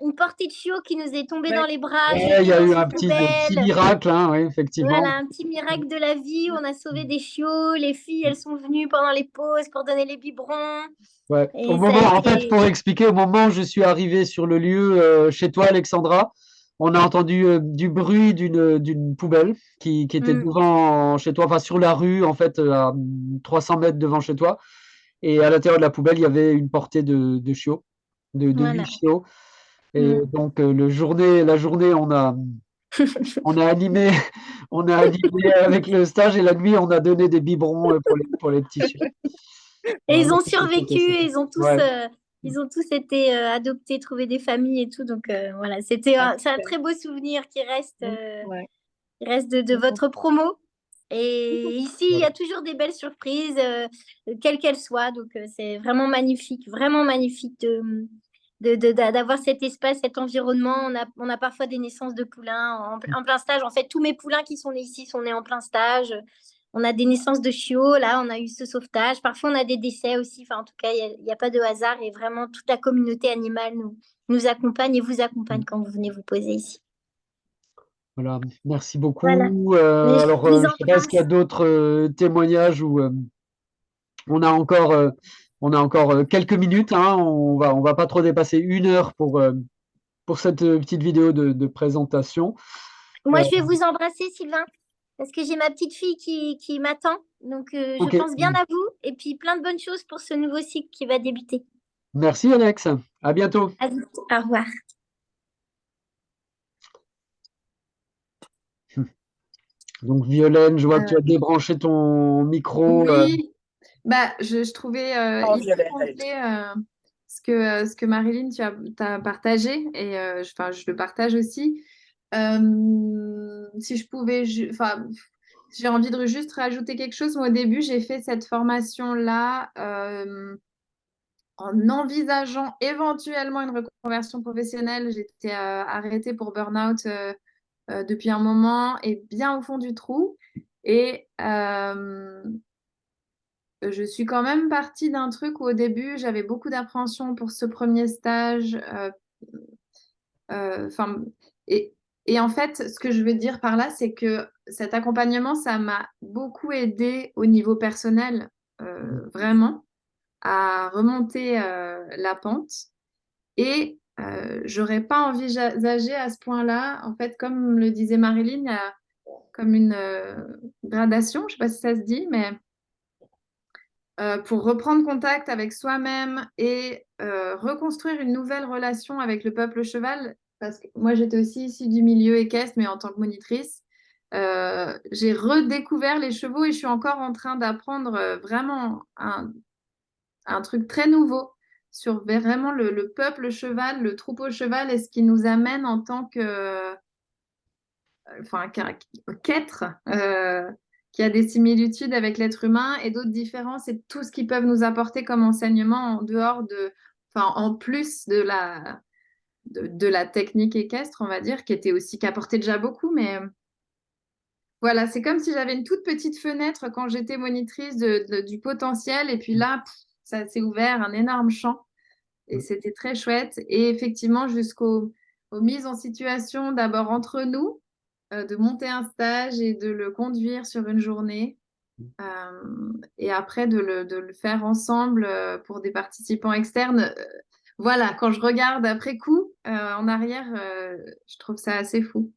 D: une portée de chiots qui nous est tombée dans
C: Ouais.
D: les bras,
A: Ouais, il y
D: jetée
A: a
D: dans
A: eu
D: une
A: un petit
D: poubelle.
A: miracle, hein, oui, effectivement.
D: Voilà, un petit miracle de la vie où on a sauvé des chiots. Les filles, elles sont venues pendant les pauses pour donner les biberons.
A: Ouais. Au
D: Et ça a
A: moment, en fait,
D: été...
A: pour expliquer, au moment où je suis arrivé sur le lieu chez toi, Alexandra, on a entendu du bruit d'une poubelle qui était
D: Mm,
A: devant chez toi, enfin sur la rue, en fait, à 300 mètres devant chez toi. Et à l'intérieur de la poubelle, il y avait une portée de chiots, de 8
D: voilà.
A: chiots. Et
D: Mm,
A: donc, la journée, on a On a animé, on a animé avec le stage et la nuit, on a donné des biberons pour les petits chiens.
D: Et ils
A: Voilà,
D: ont
A: c'était
D: survécu,
A: sympa.
D: et
A: Ouais.
D: ils ont tous été adoptés, trouvé des familles et tout. Donc voilà,
C: Ah,
D: c'est un
C: super.
D: très beau souvenir
C: Ouais.
D: qui reste de votre promo. Et ici, il y
A: Voilà.
D: a toujours des belles surprises, quelles qu'elles soient. Donc c'est vraiment magnifique d'avoir cet espace, cet environnement. On a parfois des naissances de poulains en plein stage. En fait, tous mes poulains qui sont nés ici sont nés en plein stage. On a des naissances de chiots, là, on a eu ce sauvetage. Parfois, on a des décès aussi. Enfin, en tout cas, il n'y a pas de hasard et vraiment, toute la communauté animale nous accompagne et vous accompagne quand vous venez vous poser ici.
A: Voilà. Merci
D: Voilà.
A: beaucoup.
D: Mais je
A: Alors,
D: vous
A: je ne sais pas, est-ce qu'il y a
D: embrasse.
A: d'autres témoignages où on a encore, quelques minutes, hein. On va pas trop dépasser 1 heure pour cette petite vidéo de présentation.
D: Moi,
A: Euh,
D: je vais vous embrasser, Sylvain, parce que j'ai ma petite fille qui m'attend. Donc, je
A: ok.
D: pense bien à vous et puis plein de bonnes choses pour ce nouveau cycle qui va débuter.
A: Merci, Alex. À bientôt.
D: À vite. Au revoir.
A: Donc, Violaine, je vois que tu as
E: Euh,
A: débranché ton micro.
E: oui, bah, je trouvais
B: Oh,
E: hyper
B: Violaine, elle est
E: complet ce que Marilyn, t'as partagé et enfin, je le partage aussi. Si je pouvais, enfin, j'ai envie de juste rajouter quelque chose. Moi, au début, j'ai fait cette formation-là en envisageant éventuellement une reconversion professionnelle. J'étais arrêtée pour burn-out depuis un moment et bien au fond du trou. Et je suis quand même partie d'un truc où au début, j'avais beaucoup d'appréhension pour ce premier stage. Enfin, et, et en fait, ce que je veux dire par là, c'est que cet accompagnement, ça m'a beaucoup aidé au niveau personnel, vraiment, à remonter la pente. Et j'aurais pas envisagé à ce point-là, en fait, comme le disait Marilyn, il y a comme une gradation, je sais pas si ça se dit, mais pour reprendre contact avec soi-même et reconstruire une nouvelle relation avec le peuple cheval, parce que moi j'étais aussi issue du milieu équestre, mais en tant que monitrice, j'ai redécouvert les chevaux et je suis encore en train d'apprendre vraiment un truc très nouveau sur vraiment le peuple cheval, le troupeau cheval et ce qui nous amène en tant que enfin, qu'être, qui a des similitudes avec l'être humain et d'autres différences et tout ce qu'ils peuvent nous apporter comme enseignement en dehors enfin, en plus de la technique équestre, on va dire, qui apportait déjà beaucoup, mais voilà, c'est comme si j'avais une toute petite fenêtre quand j'étais monitrice du potentiel et puis là, ça s'est ouvert un énorme champ et c'était très chouette et effectivement aux mises en situation d'abord entre nous de monter un stage et de le conduire sur une journée. Et après de le faire ensemble pour des participants externes. Voilà, quand je regarde après coup, en arrière, je trouve ça assez fou.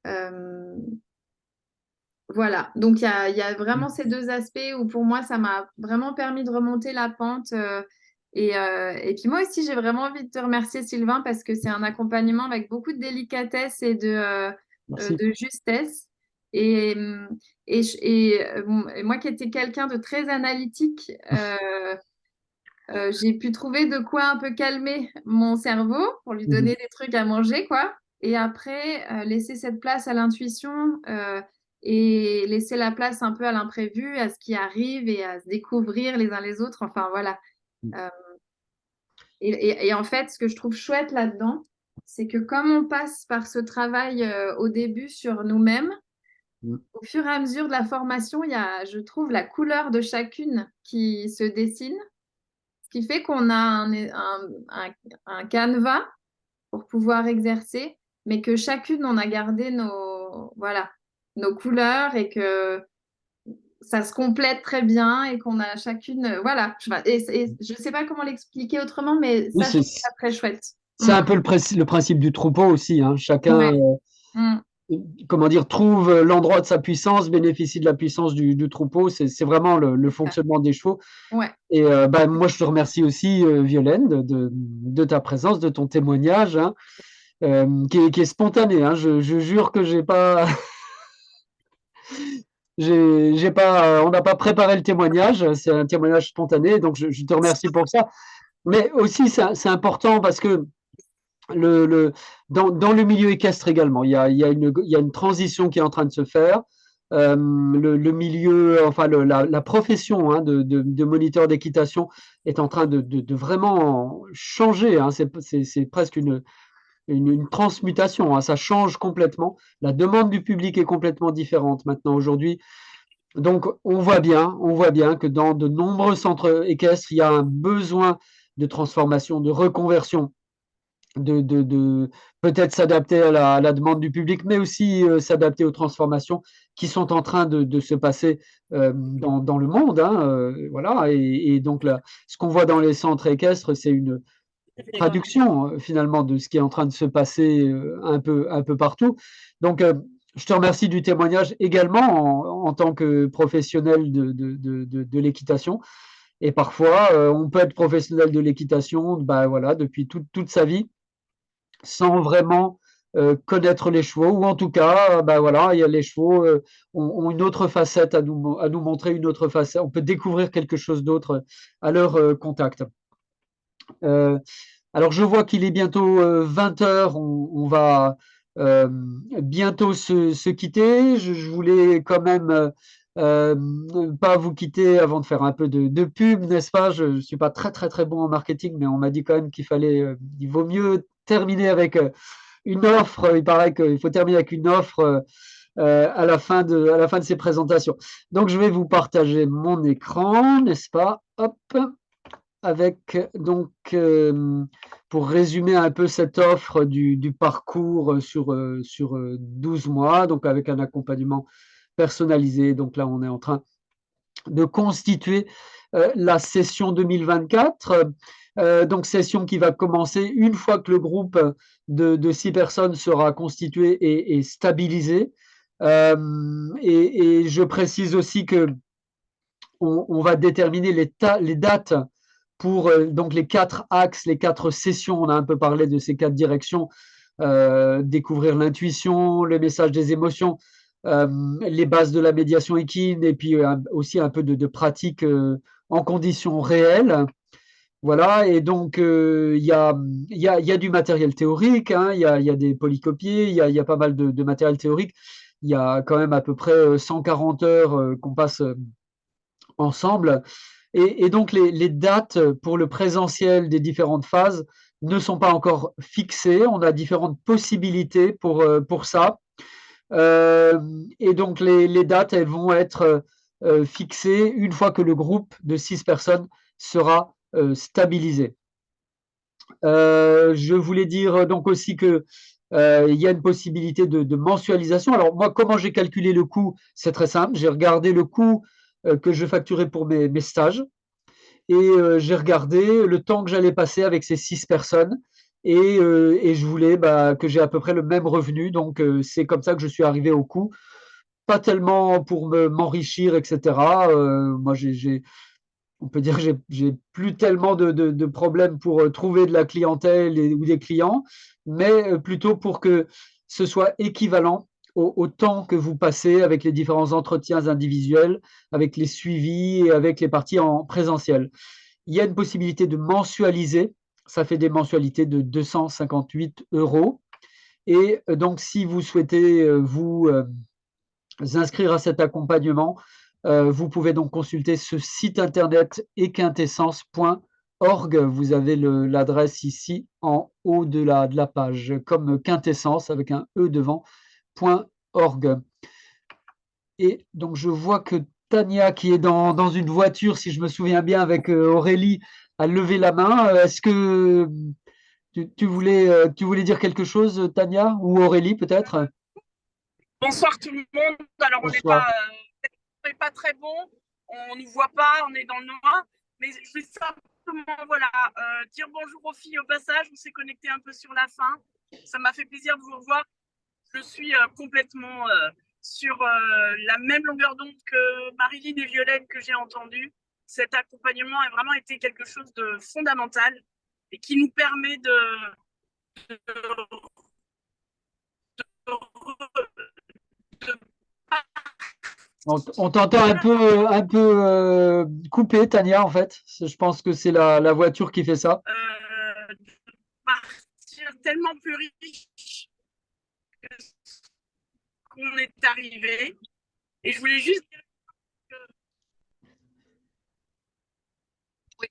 E: Euh, voilà, donc il y a vraiment ces deux aspects où pour moi, ça m'a vraiment permis de remonter la pente. Et puis moi aussi, j'ai vraiment envie de te remercier, Sylvain, parce que c'est un accompagnement avec beaucoup de délicatesse et
A: Merci.
E: de justesse. Et, et moi qui étais quelqu'un de très analytique, j'ai pu trouver de quoi un peu calmer mon cerveau pour lui donner des trucs à manger, quoi. Et après, laisser cette place à l'intuition et laisser la place un peu à l'imprévu, à ce qui arrive et à se découvrir les uns les autres. Enfin, voilà. Euh, et en fait, ce que je trouve chouette là-dedans, c'est que comme on passe par ce travail au début sur nous-mêmes, au fur et à mesure de la formation, il y a, je trouve, la couleur de chacune qui se dessine, ce qui fait qu'on a un canevas pour pouvoir exercer, mais que chacune, on a gardé voilà, nos couleurs et que ça se complète très bien et qu'on a chacune, voilà. Et je ne sais pas comment l'expliquer autrement, mais
A: Oui,
E: ça, je trouve ça très chouette.
A: c'est un peu le principe du troupeau aussi, hein. Chacun,
E: Ouais. Mm.
A: comment dire, trouve l'endroit de sa puissance, bénéficie de la puissance du troupeau. C'est vraiment le fonctionnement des chevaux.
E: Ouais.
A: Et moi, je te remercie aussi, Violaine, de ta présence, de ton témoignage, hein. qui est spontanée, hein. Je jure que j'ai pas, j'ai pas, on n'a pas préparé le témoignage, c'est un témoignage spontané, donc je te remercie pour ça. Mais aussi, c'est important parce que le, dans le milieu équestre également, il y a une transition qui est en train de se faire. Le milieu, enfin la profession, hein, de moniteur d'équitation est en train de vraiment changer, hein. C'est presque une transmutation, hein. Ça change complètement. La demande du public est complètement différente maintenant aujourd'hui. Donc on voit bien que dans de nombreux centres équestres, il y a un besoin de transformation, de reconversion, de peut-être s'adapter à la demande du public, mais aussi s'adapter aux transformations qui sont en train de se passer dans le monde, hein, voilà. Et donc là, ce qu'on voit dans les centres équestres, c'est une traduction finalement de ce qui est en train de se passer un peu partout. Donc, je te remercie du témoignage également en tant que professionnel de l'équitation. Et parfois, on peut être professionnel de l'équitation, bah, voilà, depuis toute sa vie, sans vraiment connaître les chevaux, ou en tout cas, bah, voilà, il y a les chevaux ont une autre facette à nous montrer, une autre facette. On peut découvrir quelque chose d'autre à leur contact. Euh, alors, je vois qu'il est bientôt 20 heures. On va bientôt se quitter. Je voulais quand même pas vous quitter avant de faire un peu de pub, n'est-ce pas? Je ne suis pas très bon en marketing, mais on m'a dit quand même il vaut mieux terminer avec une offre. Il paraît qu'il faut terminer avec une offre à la fin de ces présentations. Donc, je vais vous partager mon écran, n'est-ce pas? Hop, avec donc pour résumer un peu cette offre du parcours sur 12 mois, donc avec un accompagnement personnalisé. Donc là, on est en train de constituer la session 2024. Donc session qui va commencer une fois que le groupe de 6 personnes sera constitué et stabilisé. Et je précise aussi que on va déterminer les dates pour donc les 4 axes, les 4 sessions. On a un peu parlé de ces 4 directions. Découvrir l'intuition, le message des émotions, les bases de la médiation équine, et puis aussi un peu de pratique en conditions réelles. Voilà, et donc il y a du matériel théorique, hein, il y a des polycopiés, il y a pas mal de matériel théorique. Il y a quand même à peu près 140 heures qu'on passe ensemble. Et donc, les dates pour le présentiel des différentes phases ne sont pas encore fixées. On a différentes possibilités pour ça. Et donc, les dates, elles vont être fixées une fois que le groupe de 6 personnes sera stabilisé. Je voulais dire donc aussi que il y a une possibilité de mensualisation. Alors moi, comment j'ai calculé le coût? C'est très simple. J'ai regardé le coût que je facturais pour mes stages et j'ai regardé le temps que j'allais passer avec ces 6 personnes et je voulais que j'ai à peu près le même revenu. Donc c'est comme ça que je suis arrivé au coût. Pas tellement pour m'enrichir, etc. Moi, on peut dire que j'ai plus tellement de problèmes pour trouver de la clientèle ou des clients, mais plutôt pour que ce soit équivalent au temps que vous passez avec les différents entretiens individuels, avec les suivis et avec les parties en présentiel. Il y a une possibilité de mensualiser, ça fait des mensualités de 258 euros. Et donc, si vous souhaitez vous inscrire à cet accompagnement, vous pouvez donc consulter ce site internet equintessence.org. Vous avez l'adresse ici en haut de la page, comme quintessence avec un E devant, .org. Et donc je vois que Tania, qui est dans une voiture, si je me souviens bien, avec Aurélie, a levé la main. Est-ce que tu voulais dire quelque chose, Tania, ou Aurélie peut-être?
F: Bonsoir tout le monde. Alors,
A: Bonsoir.
F: on n'est pas très bon, on ne nous voit pas, on est dans le noir. Mais je vais simplement voilà, dire bonjour aux filles au passage. On s'est connecté un peu sur la fin. Ça m'a fait plaisir de vous revoir. Je suis complètement sur la même longueur d'onde que Marilyn et Violaine que j'ai entendu. Cet accompagnement a vraiment été quelque chose de fondamental et qui nous permet de
A: On t'entend un peu coupé, Tania, en fait. Je pense que c'est la voiture qui fait ça.
F: Partir tellement plus riche que ce qu'on est arrivé. Et je voulais juste dire que oui,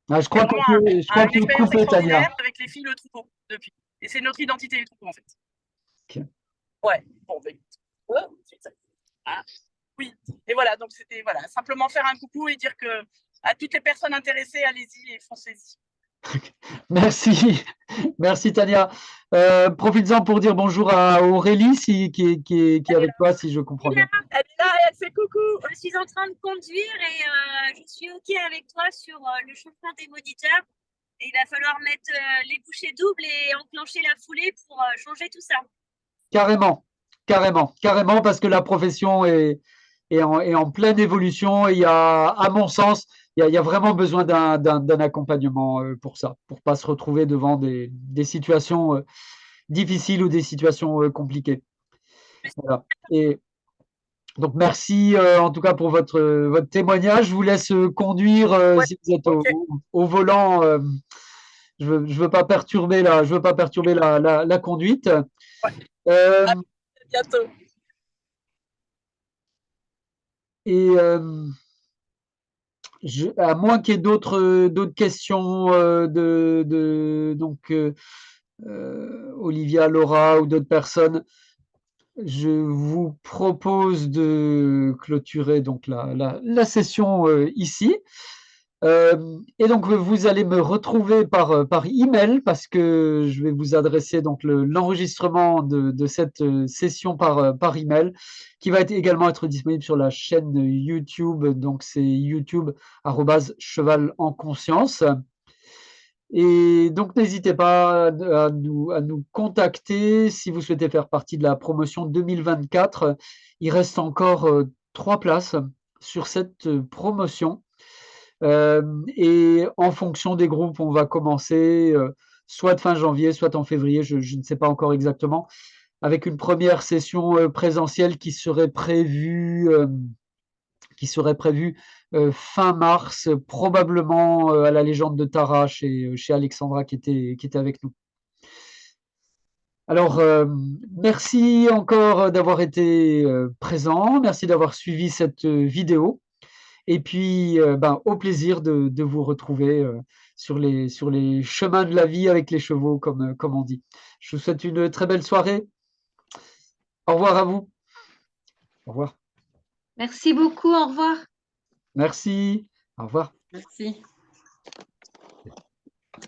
A: Ah, je
F: c'est
A: crois
F: vraiment
A: je crois
F: une
A: que tu es
F: expérience
A: coupé, Tania.
F: extraordinaire avec les filles le troupeau depuis. Et c'est notre identité le troupeau en fait.
A: Ok.
F: Ouais, bon, ben, ah, oui. Et voilà, donc c'était voilà, simplement faire un coucou et dire que à toutes les personnes intéressées, allez-y et foncez-y.
A: Merci, merci Tania. Profites-en pour dire bonjour à Aurélie qui est avec toi, si je comprends bien.
F: Elle est là et elle fait coucou.
G: Je suis en train de conduire et je suis OK avec toi sur le changement des moniteurs. Et il va falloir mettre les bouchées doubles et enclencher la foulée pour changer tout ça.
A: Carrément, carrément, parce que la profession est en pleine évolution et il y a, à mon sens, il y a vraiment besoin d'un accompagnement pour ça, pour pas se retrouver devant des situations difficiles ou des situations compliquées. Voilà. Et donc, merci en tout cas pour votre témoignage. Je vous laisse conduire
F: Ouais,
A: si vous êtes
F: ok.
A: au volant. Je veux pas perturber je veux pas perturber la conduite.
F: Ouais.
A: Euh,
F: À bientôt.
A: et à moins qu'il y ait d'autres questions donc Olivia, Laura ou d'autres personnes, je vous propose de clôturer donc la session ici. Et donc vous allez me retrouver par email parce que je vais vous adresser donc l'enregistrement de cette session par email qui va également être disponible sur la chaîne YouTube. Donc c'est YouTube @cheval en conscience. Et donc, n'hésitez pas à nous contacter si vous souhaitez faire partie de la promotion 2024. Il reste encore 3 places sur cette promotion. Et en fonction des groupes, on va commencer soit de fin janvier, soit en février, je ne sais pas encore exactement, avec une première session présentielle qui serait prévu fin mars, probablement à la Légende de Tara chez Alexandra qui était avec nous. Alors, merci encore d'avoir été présent, merci d'avoir suivi cette vidéo. Et puis, au plaisir de vous retrouver sur les chemins de la vie avec les chevaux, comme on dit. Je vous souhaite une très belle soirée. Au revoir à vous. Au revoir.
H: Merci beaucoup, au revoir.
A: Merci. Au revoir.
H: Merci.